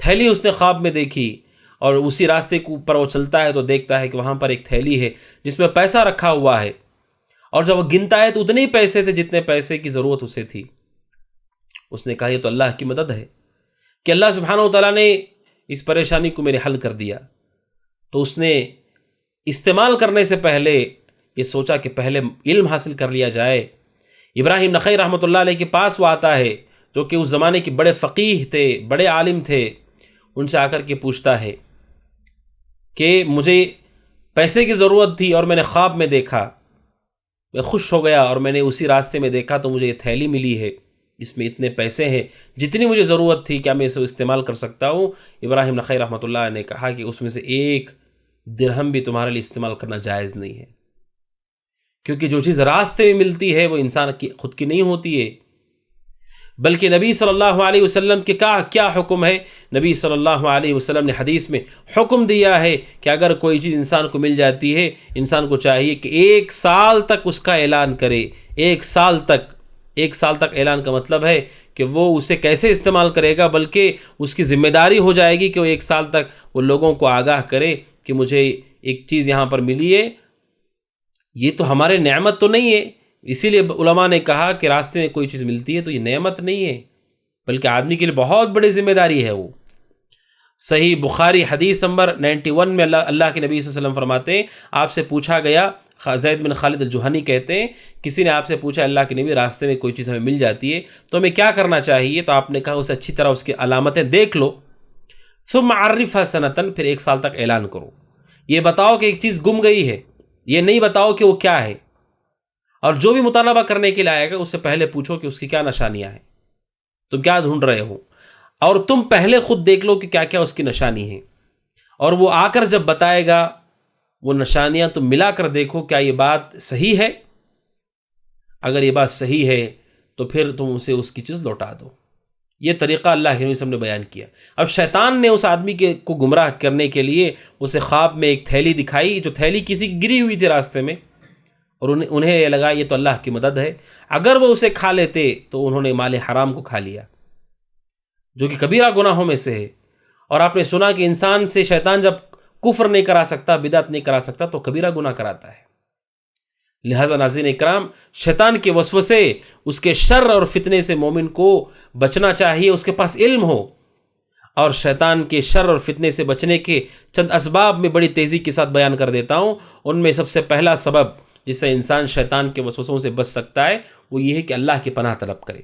تھیلی اس نے خواب میں دیکھی اور اسی راستے کے اوپر وہ چلتا ہے تو دیکھتا ہے کہ وہاں پر ایک تھیلی ہے جس میں پیسہ رکھا ہوا ہے، اور جب وہ گنتا ہے تو اتنے ہی پیسے تھے جتنے پیسے کی ضرورت اسے تھی۔ اس نے کہا یہ تو اللہ کی مدد ہے کہ اللہ سبحانہ و تعالیٰ نے اس پریشانی کو میرے حل کر دیا۔ تو اس نے استعمال کرنے سے پہلے یہ سوچا کہ پہلے علم حاصل کر لیا جائے۔ ابراہیم نخعی رحمۃ اللہ علیہ کے پاس وہ آتا ہے جو کہ اس زمانے کے بڑے فقیہ تھے، بڑے عالم تھے، ان سے آ کر کے پوچھتا ہے کہ مجھے پیسے کی ضرورت تھی اور میں نے خواب میں دیکھا، میں خوش ہو گیا اور میں نے اسی راستے میں دیکھا تو مجھے یہ تھیلی ملی ہے، اس میں اتنے پیسے ہیں، جتنی مجھے ضرورت تھی کیا میں اسے استعمال کر سکتا ہوں؟ ابراہیم نخعی رحمۃ اللہ نے کہا کہ اس میں سے ایک درہم بھی تمہارے لیے استعمال کرنا جائز نہیں ہے، کیونکہ جو چیز راستے میں ملتی ہے وہ انسان کی خود کی نہیں ہوتی ہے، بلکہ نبی صلی اللہ علیہ وسلم کے کیا حکم ہے؟ نبی صلی اللہ علیہ وسلم نے حدیث میں حکم دیا ہے کہ اگر کوئی چیز انسان کو مل جاتی ہے، انسان کو چاہیے کہ 1 سال تک اس کا اعلان کرے۔ 1 سال تک اعلان کا مطلب ہے کہ وہ اسے کیسے استعمال کرے گا، بلکہ اس کی ذمہ داری ہو جائے گی کہ وہ 1 سال تک وہ لوگوں کو آگاہ کرے کہ مجھے ایک چیز یہاں پر ملی ہے، یہ تو ہمارے نعمت تو نہیں ہے۔ اسی لیے علماء نے کہا کہ راستے میں کوئی چیز ملتی ہے تو یہ نعمت نہیں ہے، بلکہ آدمی کے لیے بہت بڑی ذمہ داری ہے وہ۔ صحیح بخاری حدیث نمبر 91 میں اللہ کے نبی صلی اللہ علیہ وسلم فرماتے ہیں آپ سے پوچھا گیا، زید بن خالد الجہنی کہتے ہیں کسی نے آپ سے پوچھا اللہ کے نبی راستے میں کوئی چیز ہمیں مل جاتی ہے تو ہمیں کیا کرنا چاہیے؟ تو آپ نے کہا اسے اچھی طرح اس کی علامتیں دیکھ لو، ثم عرفها سنتاً، پھر 1 سال تک اعلان کرو، یہ بتاؤ کہ ایک چیز گم گئی ہے، یہ نہیں بتاؤ کہ وہ کیا ہے، اور جو بھی مطالبہ کرنے کے لیے آئے گا اس سے پہلے پوچھو کہ اس کی کیا نشانیاں ہیں، تم کیا ڈھونڈ رہے ہو، اور تم پہلے خود دیکھ لو کہ کیا کیا اس کی نشانی ہے، اور وہ آ کر جب بتائے گا وہ نشانیاں تم ملا کر دیکھو کیا یہ بات صحیح ہے، اگر یہ بات صحیح ہے تو پھر تم اسے اس کی چیز لوٹا دو۔ یہ طریقہ اللہ کے نبی صلی اللہ علیہ وسلم نے بیان کیا۔ اب شیطان نے اس آدمی کو گمراہ کرنے کے لیے اسے خواب میں ایک تھیلی دکھائی، جو تھیلی کسی کی گری ہوئی تھی راستے میں، اور انہیں یہ لگا یہ تو اللہ کی مدد ہے، اگر وہ اسے کھا لیتے تو انہوں نے مال حرام کو کھا لیا، جو کہ کبیرہ گناہوں میں سے ہے۔ اور آپ نے سنا کہ انسان سے شیطان جب کفر نہیں کرا سکتا، بدعت نہیں کرا سکتا، تو کبیرہ گناہ کراتا ہے۔ لہذا ناظرین اکرام، شیطان کے وسوسے، اس کے شر اور فتنے سے مومن کو بچنا چاہیے، اس کے پاس علم ہو۔ اور شیطان کے شر اور فتنے سے بچنے کے چند اسباب میں بڑی تیزی کے ساتھ بیان کر دیتا ہوں۔ ان میں سب سے پہلا سبب جس سے انسان شیطان کے وسوسوں سے بچ سکتا ہے وہ یہ ہے کہ اللہ کی پناہ طلب کرے،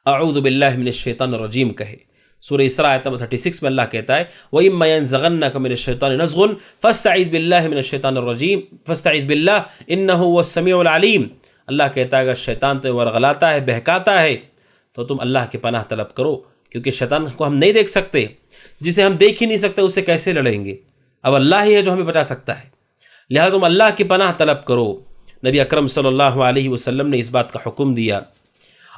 اعوذ باللہ من الشیطان الرجیم کہے۔ سورہ اسراء آیت نمبر 36 میں اللہ کہتا ہے وَإِمَّا يَنزَغَنَّكَ مِنَ الشَّيْطَانِ نَزْغٌ فَاسْتَعِذْ بِاللَّهِ مِنَ الشَّيْطَانِ الرَّجِيمِ فَاسْتَعِذْ بِاللَّهِ إِنَّهُ هُوَ السَّمِيعُ الْعَلِيمُ۔ اللہ کہتا ہے اگر شیطان تمہیں ورغلاتا ہے، بہکاتا ہے، تو تم اللہ کی پناہ طلب کرو، کیونکہ شیطان کو ہم نہیں دیکھ سکتے، جسے ہم دیکھ ہی نہیں سکتے اسے کیسے لڑیں گے؟ اب اللہ ہی ہے جو ہمیں بچا سکتا ہے، لہذا تم اللہ کی پناہ طلب کرو۔ نبی اکرم صلی اللہ علیہ وسلم نے اس بات کا حکم دیا۔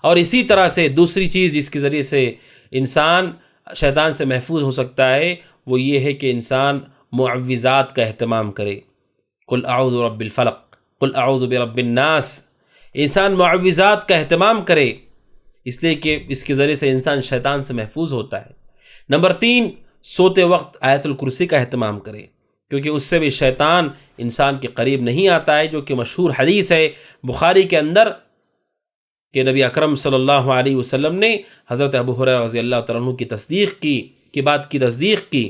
اور اسی طرح سے دوسری چیز جس کے ذریعے سے انسان شیطان سے محفوظ ہو سکتا ہے وہ یہ ہے کہ انسان معوذات کا اہتمام کرے۔ قل اعوذ برب الفلق، قل اعوذ برب الناس، انسان معوذات کا اہتمام کرے، اس لیے کہ اس کے ذریعے سے انسان شیطان سے محفوظ ہوتا ہے۔ نمبر 3، سوتے وقت آیت الکرسی کا اہتمام کرے، کیونکہ اس سے بھی شیطان انسان کے قریب نہیں آتا ہے، جو کہ مشہور حدیث ہے بخاری کے اندر کہ نبی اکرم صلی اللہ علیہ وسلم نے حضرت ابو ہریرہ رضی اللہ تعالیٰ عنہ کی بات کی تصدیق کی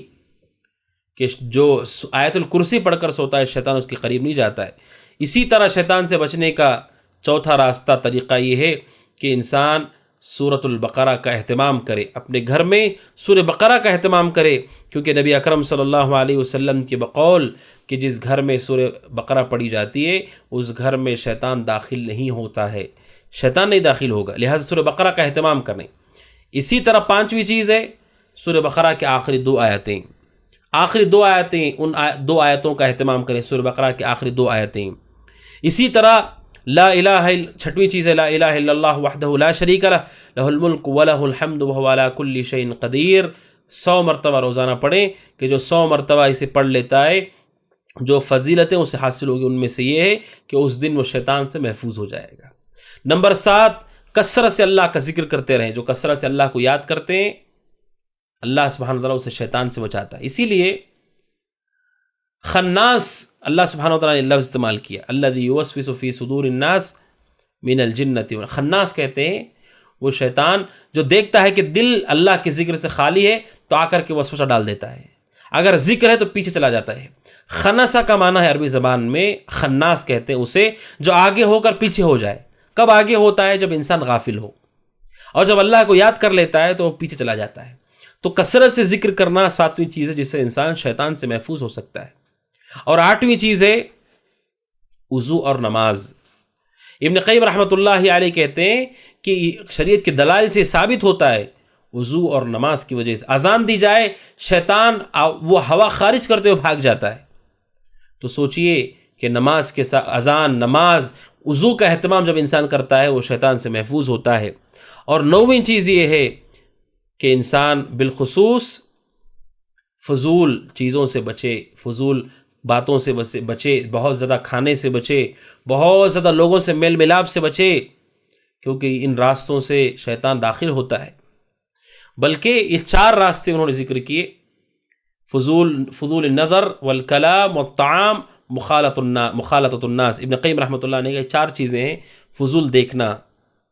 کہ جو آیت الکرسی پڑھ کر سوتا ہے شیطان اس کے قریب نہیں جاتا ہے۔ اسی طرح شیطان سے بچنے کا چوتھا راستہ طریقہ یہ ہے کہ انسان سورۃ البقرہ کا اہتمام کرے، اپنے گھر میں سورہ بقرہ کا اہتمام کرے، کیونکہ نبی اکرم صلی اللہ علیہ وسلم کے بقول کہ جس گھر میں سورہ بقرہ پڑھی جاتی ہے اس گھر میں شیطان داخل نہیں ہوتا ہے، شیطان نہیں داخل ہوگا، لہذا سورہ بقرہ کا اہتمام کریں۔ اسی طرح 5ویں چیز ہے سورہ بقرہ کے آخری 2 آیتیں، ان 2 آیتوں کا اہتمام کریں، سورہ بقرہ کے آخری 2 آیتیں۔ اسی طرح لا الہ 6ویں چیز ہے لا الہ الا اللہ وحدہ لا شریک لہ لہ الملک ولہ الحمد وہو علی کل شیء قدیر۔ 100 مرتبہ روزانہ پڑھیں کہ جو 100 مرتبہ اسے پڑھ لیتا ہے جو فضیلتیں اسے حاصل ہوگی ان میں سے یہ ہے کہ اس دن وہ شیطان سے محفوظ ہو جائے گا۔ نمبر 7، کثرت سے اللہ کا ذکر کرتے رہیں، جو کثرت سے اللہ کو یاد کرتے ہیں اللہ سبحانہ وتعالیٰ اسے شیطان سے بچاتا ہے۔ اسی لیے خناس اللہ سبحانہ وتعالیٰ نے لفظ استعمال کیا، الذی یوسوس فی صدور الناس من الجنۃ والناس۔ خناس کہتے ہیں وہ شیطان جو دیکھتا ہے کہ دل اللہ کے ذکر سے خالی ہے تو آ کر کے وسوسہ ڈال دیتا ہے، اگر ذکر ہے تو پیچھے چلا جاتا ہے۔ خنسا کا معنی ہے عربی زبان میں، خناس کہتے ہیں اسے جو آگے ہو کر پیچھے ہو جائے۔ کب آگے ہوتا ہے؟ جب انسان غافل ہو، اور جب اللہ کو یاد کر لیتا ہے تو وہ پیچھے چلا جاتا ہے۔ تو کثرت سے ذکر کرنا 7ویں چیز ہے جس سے انسان شیطان سے محفوظ ہو سکتا ہے۔ اور 8ویں چیز ہے وضو اور نماز۔ ابن قیم رحمۃ اللہ علیہ کہتے ہیں کہ شریعت کے دلائل سے ثابت ہوتا ہے وضو اور نماز کی وجہ سے اذان دی جائے شیطان وہ ہوا خارج کرتے ہوئے بھاگ جاتا ہے۔ تو سوچئے کہ نماز کے ساتھ اذان، نماز، وضو کا اہتمام جب انسان کرتا ہے وہ شیطان سے محفوظ ہوتا ہے۔ اور 9ویں چیز یہ ہے کہ انسان بالخصوص فضول چیزوں سے بچے، فضول باتوں سے بچے، بہت زیادہ کھانے سے بچے، بہت زیادہ لوگوں سے میل ملاپ سے بچے، کیونکہ ان راستوں سے شیطان داخل ہوتا ہے۔ بلکہ یہ 4 راستے انہوں نے ذکر کیے، فضول النظر والکلام والطعام مخالطۃ الناس۔ ابن قیم رحمۃ اللہ نے کہا 4 چیزیں ہیں، فضول دیکھنا،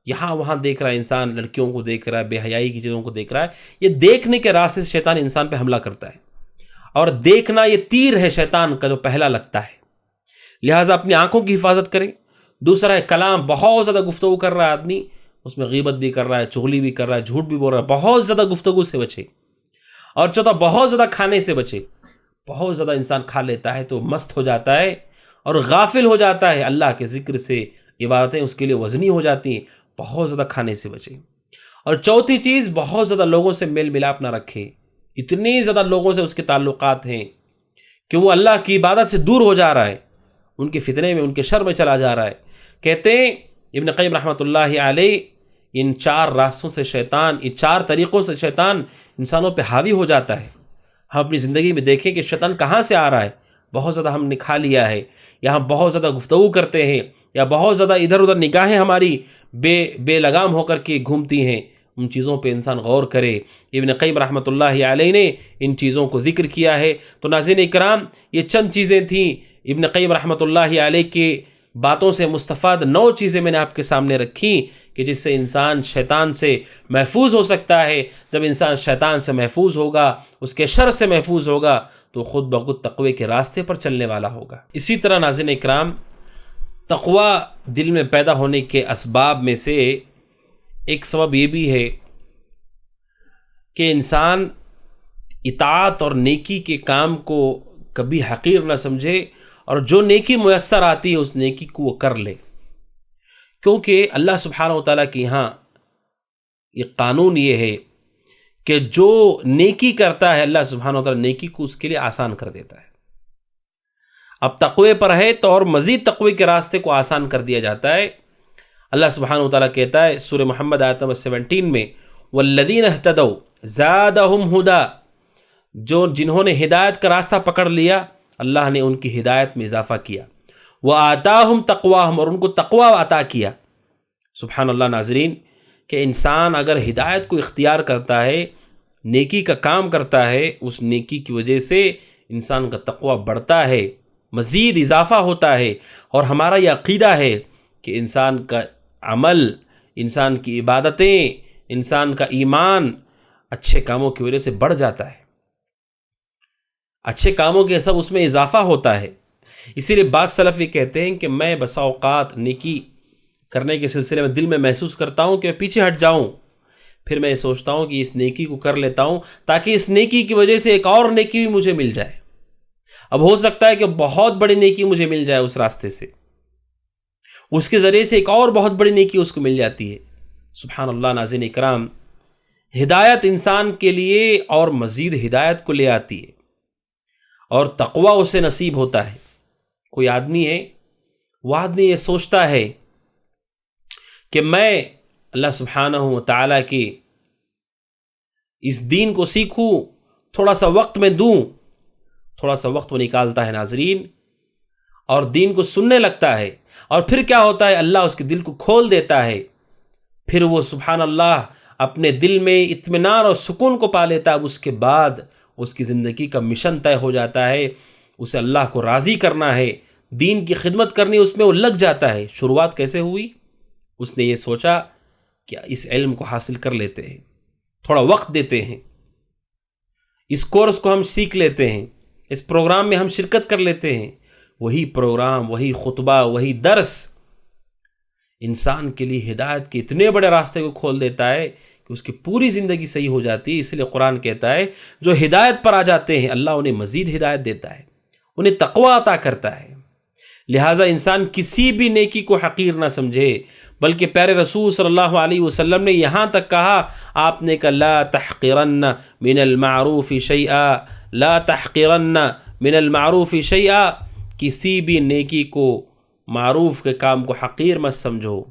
یہاں وہاں دیکھ رہا ہے انسان، لڑکیوں کو دیکھ رہا ہے، بے حیائی کی چیزوں کو دیکھ رہا ہے، یہ دیکھنے کے راستے سے شیطان انسان پہ حملہ کرتا ہے، اور دیکھنا یہ تیر ہے شیطان کا جو پہلا لگتا ہے، لہٰذا اپنی آنکھوں کی حفاظت کریں۔ دوسرا ہے کلام، بہت زیادہ گفتگو کر رہا ہے آدمی، اس میں غیبت بھی کر رہا ہے، چغلی بھی کر رہا ہے، جھوٹ بھی بول رہا ہے، بہت زیادہ گفتگو سے بچے۔ اور چوتھا بہت زیادہ کھانے سے بچے، بہت زیادہ انسان کھا لیتا ہے تو مست ہو جاتا ہے اور غافل ہو جاتا ہے اللہ کے ذکر سے، عبادتیں اس کے لیے وزنی ہو جاتی ہیں، بہت زیادہ کھانے سے بچے۔ اور چوتھی چیز، بہت زیادہ لوگوں سے میل ملاپ نہ رکھے۔ اتنے زیادہ لوگوں سے اس کے تعلقات ہیں کہ وہ اللہ کی عبادت سے دور ہو جا رہا ہے، ان کے فتنے میں، ان کے شر میں چلا جا رہا ہے۔ کہتے ہیں ابن قیم رحمۃ اللہ علیہ، ان 4 راستوں سے شیطان، ان 4 طریقوں سے شیطان انسانوں پہ حاوی ہو جاتا ہے۔ ہم اپنی زندگی میں دیکھیں کہ شیطان کہاں سے آ رہا ہے۔ بہت زیادہ ہم نے کھا لیا ہے، یا ہم بہت زیادہ گفتگو کرتے ہیں، یا بہت زیادہ ادھر ادھر نگاہیں ہماری بے لگام ہو کر کے گھومتی ہیں۔ ان چیزوں پہ انسان غور کرے۔ ابن قیم رحمۃ اللہ علیہ نے ان چیزوں کو ذکر کیا ہے۔ تو ناظرین اکرام، یہ چند چیزیں تھیں ابن قیم رحمۃ اللہ علیہ کے باتوں سے مستفاد 9 چیزیں میں نے آپ کے سامنے رکھی کہ جس سے انسان شیطان سے محفوظ ہو سکتا ہے۔ جب انسان شیطان سے محفوظ ہوگا، اس کے شر سے محفوظ ہوگا، تو خود بخود تقوی کے راستے پر چلنے والا ہوگا۔ اسی طرح ناظرین اکرام، تقوی دل میں پیدا ہونے کے اسباب میں سے ایک سبب یہ بھی ہے کہ انسان اطاعت اور نیکی کے کام کو کبھی حقیر نہ سمجھے، اور جو نیکی میسر آتی ہے اس نیکی کو وہ کر لے، کیونکہ اللہ سبحانہ و تعالیٰ کے یہاں یہ قانون یہ ہے کہ جو نیکی کرتا ہے اللہ سبحانہ و تعالیٰ نیکی کو اس کے لیے آسان کر دیتا ہے۔ اب تقوی پر ہے تو اور مزید تقوی کے راستے کو آسان کر دیا جاتا ہے۔ اللہ سبحانہ و تعالیٰ کہتا ہے سورہ محمد آیت نمبر 17 میں، والذین اہتدوا زادہم ہدی، جنہوں نے ہدایت کا راستہ پکڑ لیا، اللہ نے ان کی ہدایت میں اضافہ کیا۔ وآتاہم تقواہم، اور ان کو تقوی عطا کیا۔ سبحان اللہ ناظرین، کہ انسان اگر ہدایت کو اختیار کرتا ہے، نیکی کا کام کرتا ہے، اس نیکی کی وجہ سے انسان کا تقوی بڑھتا ہے، مزید اضافہ ہوتا ہے۔ اور ہمارا یہ عقیدہ ہے کہ انسان کا عمل، انسان کی عبادتیں، انسان کا ایمان اچھے کاموں کی وجہ سے بڑھ جاتا ہے، اچھے کاموں کے سب اس میں اضافہ ہوتا ہے۔ اسی لیے بعض سلف یہ کہتے ہیں کہ میں بسا اوقات نیکی کرنے کے سلسلے میں دل میں محسوس کرتا ہوں کہ میں پیچھے ہٹ جاؤں، پھر میں یہ سوچتا ہوں کہ اس نیکی کو کر لیتا ہوں تاکہ اس نیکی کی وجہ سے ایک اور نیکی بھی مجھے مل جائے۔ اب ہو سکتا ہے کہ بہت بڑی نیکی مجھے مل جائے اس راستے سے، اس کے ذریعے سے ایک اور بہت بڑی نیکی اس کو مل جاتی ہے۔ سبحان اللہ ناظرین اکرام، ہدایت انسان کے لیے اور مزید ہدایت کو لے آتی ہے، اور تقوی اسے نصیب ہوتا ہے۔ کوئی آدمی ہے، وہ آدمی یہ سوچتا ہے کہ میں اللہ سبحانہ و تعالیٰ کے اس دین کو سیکھوں، تھوڑا سا وقت میں دوں، تھوڑا سا وقت وہ نکالتا ہے ناظرین، اور دین کو سننے لگتا ہے، اور پھر کیا ہوتا ہے، اللہ اس کے دل کو کھول دیتا ہے، پھر وہ سبحان اللہ اپنے دل میں اطمینان اور سکون کو پا لیتا ہے۔ اب اس کے بعد اس کی زندگی کا مشن طے ہو جاتا ہے، اسے اللہ کو راضی کرنا ہے، دین کی خدمت کرنی، اس میں وہ لگ جاتا ہے۔ شروعات کیسے ہوئی؟ اس نے یہ سوچا کہ اس علم کو حاصل کر لیتے ہیں، تھوڑا وقت دیتے ہیں، اس کورس کو ہم سیکھ لیتے ہیں، اس پروگرام میں ہم شرکت کر لیتے ہیں۔ وہی پروگرام، وہی خطبہ، وہی درس انسان کے لیے ہدایت کے اتنے بڑے راستے کو کھول دیتا ہے کہ اس کی پوری زندگی صحیح ہو جاتی ہے۔ اس لیے قرآن کہتا ہے جو ہدایت پر آ جاتے ہیں اللہ انہیں مزید ہدایت دیتا ہے، انہیں تقوی عطا کرتا ہے۔ لہٰذا انسان کسی بھی نیکی کو حقیر نہ سمجھے، بلکہ پیارے رسول صلی اللہ علیہ وسلم نے یہاں تک کہا، آپ نے کہا لا تحقرن من المعروف شیئا، لا تحقرن من المعروف شیئا، کسی بھی نیکی کو، معروف کے کام کو حقیر مت سمجھو،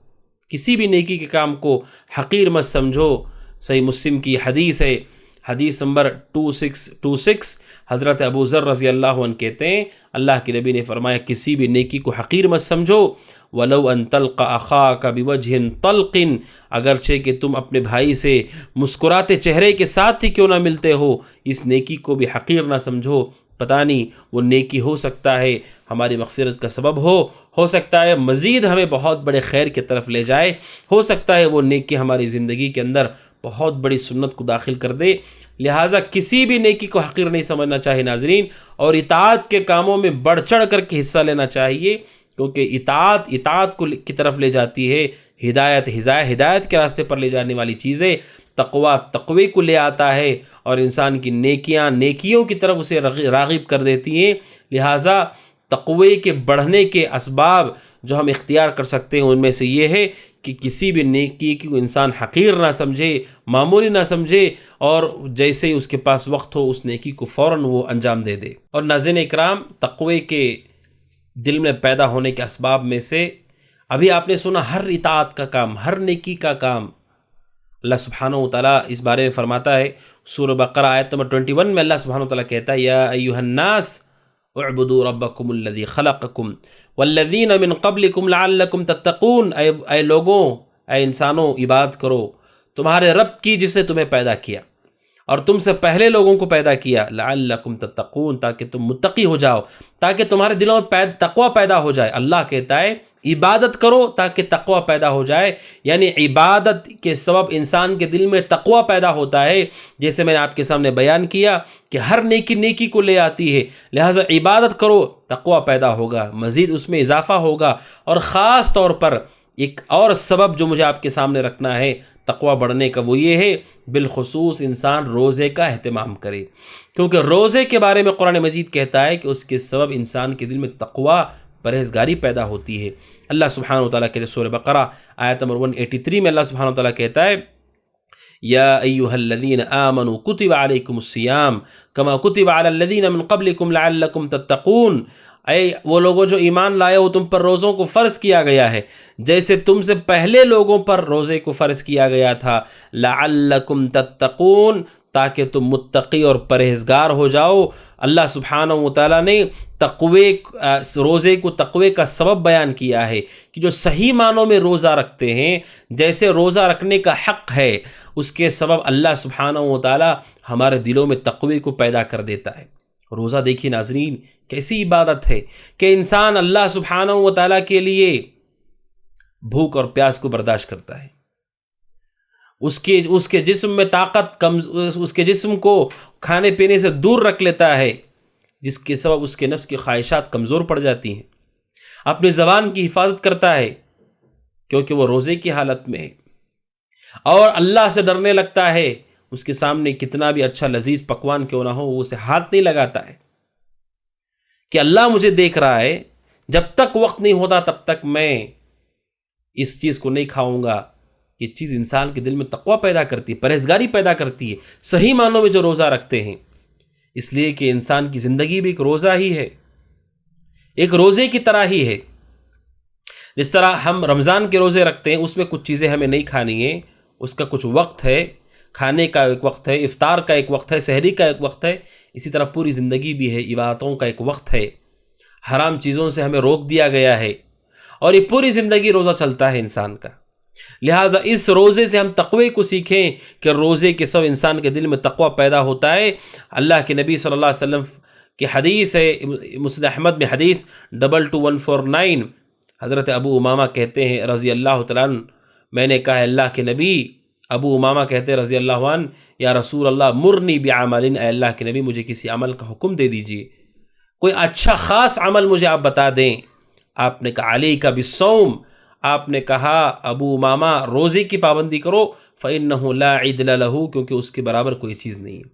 کسی بھی نیکی کے کام کو حقیر مت سمجھو۔ صحیح مسلم کی حدیث ہے، حدیث نمبر 2626، حضرت ابو ذر رضی اللہ عنہ کہتے ہیں اللہ کے نبی نے فرمایا کسی بھی نیکی کو حقیر مت سمجھو، وَلَوْ أَن تَلْقَ أَخَاكَ بِوَجْهٍ طَلْقٍ، اگرچہ کہ تم اپنے بھائی سے مسکراتے چہرے کے ساتھ ہی کیوں نہ ملتے ہو، اس نیکی کو بھی حقیر نہ سمجھو۔ پتہ نہیں وہ نیکی ہو سکتا ہے ہماری مغفرت کا سبب ہو سکتا ہے مزید ہمیں بہت بڑے خیر کی طرف لے جائے، ہو سکتا ہے وہ نیکی ہماری زندگی کے اندر بہت بڑی سنت کو داخل کر دے۔ لہٰذا کسی بھی نیکی کو حقیر نہیں سمجھنا چاہیے ناظرین، اور اطاعت کے کاموں میں بڑھ چڑھ کر کے حصہ لینا چاہیے، کیونکہ اطاعت کی طرف لے جاتی ہے، ہدایت کے راستے پر لے جانے والی چیزیں، تقوی کو لے آتا ہے، اور انسان کی نیکیوں کی طرف اسے راغب کر دیتی ہیں۔ لہٰذا تقوی کے بڑھنے کے اسباب جو ہم اختیار کر سکتے ہیں ان میں سے یہ ہے کہ کسی بھی نیکی کو انسان حقیر نہ سمجھے، معمولی نہ سمجھے، اور جیسے ہی اس کے پاس وقت ہو اس نیکی کو فوراً وہ انجام دے دے۔ اور ناظرین اکرام، تقوی کے دل میں پیدا ہونے کے اسباب میں سے ابھی آپ نے سنا ہر اطاعت کا کام، ہر نیکی کا کام اللہ سبحانہ و تعالیٰ اس بارے میں فرماتا ہے۔ سورہ بقرہ آیت نمبر 21 میں اللہ سبحانہ و تعالیٰ کہتا ہے یا ایھا الناس اعبدوا ربکم الذی خلقکم والذین من قبلکم لعلکم تتقون، اے لوگوں، اے انسانوں، عبادت کرو تمہارے رب کی جس نے تمہیں پیدا کیا اور تم سے پہلے لوگوں کو پیدا کیا، لعلکم تتقون، تاکہ تم متقی ہو جاؤ، تاکہ تمہارے دلوں میں تقوی پیدا ہو جائے۔ اللہ کہتا ہے عبادت کرو تاکہ تقوی پیدا ہو جائے، یعنی عبادت کے سبب انسان کے دل میں تقوی پیدا ہوتا ہے۔ جیسے میں نے آپ کے سامنے بیان کیا کہ ہر نیکی نیکی کو لے آتی ہے، لہٰذا عبادت کرو، تقوی پیدا ہوگا، مزید اس میں اضافہ ہوگا۔ اور خاص طور پر ایک اور سبب جو مجھے آپ کے سامنے رکھنا ہے تقوی بڑھنے کا، وہ یہ ہے بالخصوص انسان روزے کا اہتمام کرے، کیونکہ روزے کے بارے میں قرآن مجید کہتا ہے کہ اس کے سبب انسان کے دل میں تقوی، پرہیزگاری پیدا ہوتی ہے۔ اللہ سبحانہ و تعالیٰ کے سورہ بقرہ آیت نمبر 183 میں اللہ سبحانہ و تعالیٰ کہتا ہے یا ایھا الذین آمنوا کتب علیکم الصیام کما کتب علی الذین من قبلکم لعلکم تتقون، اے وہ لوگوں جو ایمان لائے ہو، تم پر روزوں کو فرض کیا گیا ہے جیسے تم سے پہلے لوگوں پر روزے کو فرض کیا گیا تھا، لعلکم تتقون، تاکہ تم متقی اور پرہیزگار ہو جاؤ۔ اللہ سبحانہ و تعالیٰ نے روزے کو تقوی کا سبب بیان کیا ہے کہ جو صحیح معنوں میں روزہ رکھتے ہیں، جیسے روزہ رکھنے کا حق ہے، اس کے سبب اللہ سبحانہ و تعالیٰ ہمارے دلوں میں تقوی کو پیدا کر دیتا ہے۔ روزہ دیکھیے ناظرین کیسی عبادت ہے کہ انسان اللہ سبحانہ و تعالیٰ کے لیے بھوک اور پیاس کو برداشت کرتا ہے، اس کے جسم میں طاقت اس کے جسم کو کھانے پینے سے دور رکھ لیتا ہے، جس کے سبب اس کے نفس کی خواہشات کمزور پڑ جاتی ہیں، اپنی زبان کی حفاظت کرتا ہے کیونکہ وہ روزے کی حالت میں ہے، اور اللہ سے ڈرنے لگتا ہے، اس کے سامنے کتنا بھی اچھا لذیذ پکوان کیوں نہ ہو وہ اسے ہاتھ نہیں لگاتا ہے کہ اللہ مجھے دیکھ رہا ہے، جب تک وقت نہیں ہوتا تب تک میں اس چیز کو نہیں کھاؤں گا۔ یہ چیز انسان کے دل میں تقوی پیدا کرتی ہے، پرہیزگاری پیدا کرتی ہے، صحیح معنوں میں جو روزہ رکھتے ہیں، اس لیے کہ انسان کی زندگی بھی ایک روزہ ہی ہے، ایک روزے کی طرح ہی ہے۔ جس طرح ہم رمضان کے روزے رکھتے ہیں، اس میں کچھ چیزیں ہمیں نہیں کھانی ہیں، اس کا کچھ وقت ہے، کھانے کا ایک وقت ہے، افطار کا ایک وقت ہے، سحری کا ایک وقت ہے، اسی طرح پوری زندگی بھی ہے، عبادتوں کا ایک وقت ہے، حرام چیزوں سے ہمیں روک دیا گیا ہے، اور یہ پوری زندگی روزہ چلتا ہے انسان کا۔ لہٰذا اس روزے سے ہم تقوی کو سیکھیں کہ روزے کے سب انسان کے دل میں تقوی پیدا ہوتا ہے۔ اللہ کے نبی صلی اللہ علیہ وسلم کی حدیث ہے، مسند احمد میں حدیث 22149، حضرت ابو امامہ کہتے ہیں رضی اللہ تعالیٰ عنہ، میں نے کہا اللہ کے نبی، ابو امامہ کہتے ہیں رضی اللہ عنہ، یا رسول اللہ مرنی بعمل، اے اللہ کے نبی مجھے کسی عمل کا حکم دے دیجئے، کوئی اچھا خاص عمل مجھے آپ بتا دیں۔ آپ نے کہا علیک بالصوم، آپ نے کہا ابو امامہ روزے کی پابندی کرو، فإنہ لا عدل لہ، کیونکہ اس کے برابر کوئی چیز نہیں ہے۔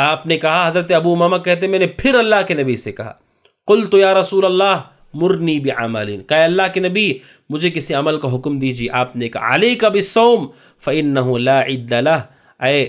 آپ نے کہا، حضرت ابو امامہ کہتے میں نے پھر اللہ کے نبی سے کہا، قلت یا رسول اللہ مرنی بعمل، کہ اللہ کے نبی مجھے کسی عمل کا حکم دیجیے۔ آپ نے کہا علیک بالصوم فإنہ لا عدل لہ، اے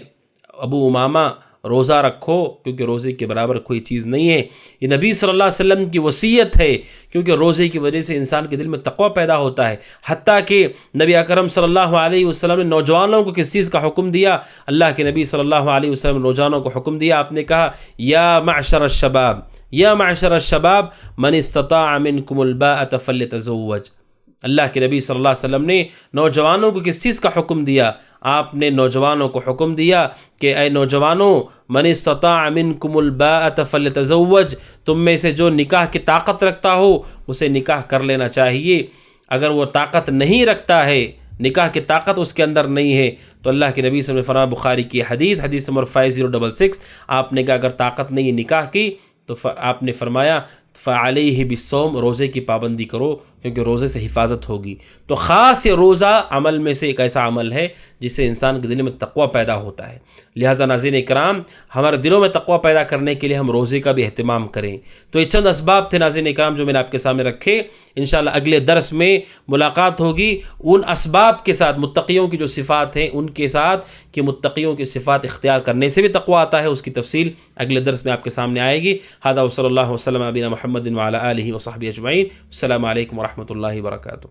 ابو امامہ روزہ رکھو کیونکہ روزے کے برابر کوئی چیز نہیں ہے۔ یہ نبی صلی اللہ علیہ وسلم کی وصیت ہے، کیونکہ روزے کی وجہ سے انسان کے دل میں تقوی پیدا ہوتا ہے۔ حتیٰ کہ نبی اکرم صلی اللہ علیہ وسلم نے نوجوانوں کو کس چیز کا حکم دیا؟ اللہ کے نبی صلی اللہ علیہ وسلم نے نوجوانوں کو حکم دیا، آپ نے کہا یا معشر الشباب، یا معشر الشباب من استطاع منکم الباءۃ فلیتزوج۔ اللہ کے نبی صلی اللہ علیہ وسلم نے نوجوانوں کو کس چیز کا حکم دیا؟ آپ نے نوجوانوں کو حکم دیا کہ اے نوجوانوں، من استطاع منکم الباءۃ فلیتزوج، تم میں سے جو نکاح کی طاقت رکھتا ہو اسے نکاح کر لینا چاہیے۔ اگر وہ طاقت نہیں رکھتا ہے، نکاح کی طاقت اس کے اندر نہیں ہے، تو اللہ کے نبی صلی اللہ علیہ وسلم نے فرمایا، بخاری کی حدیث نمبر 5066، آپ نے کہا اگر طاقت نہیں نکاح کی تو آپ نے فرمایا فعلیہ بالصوم، روزے کی پابندی کرو کیونکہ روزے سے حفاظت ہوگی۔ تو خاص یہ روزہ عمل میں سے ایک ایسا عمل ہے جس سے انسان کے دل میں تقوی پیدا ہوتا ہے۔ لہٰذا ناظرین اکرام، ہمارے دلوں میں تقوی پیدا کرنے کے لیے ہم روزے کا بھی اہتمام کریں۔ تو یہ چند اسباب تھے ناظرین اکرام جو میں نے آپ کے سامنے رکھے۔ انشاءاللہ اگلے درس میں ملاقات ہوگی ان اسباب کے ساتھ، متقیوں کی جو صفات ہیں ان کے ساتھ، کہ متقیوں کی صفات اختیار کرنے سے بھی تقوی آتا ہے، اس کی تفصیل اگلے درس میں آپ کے سامنے آئے گی۔ ھذا وصلی اللہ وسلم علی نبینا محمد وعلی آلہ وصحبہ اجمعین۔ السلام علیکم ورحمۃ اللہ وبرکاتہ۔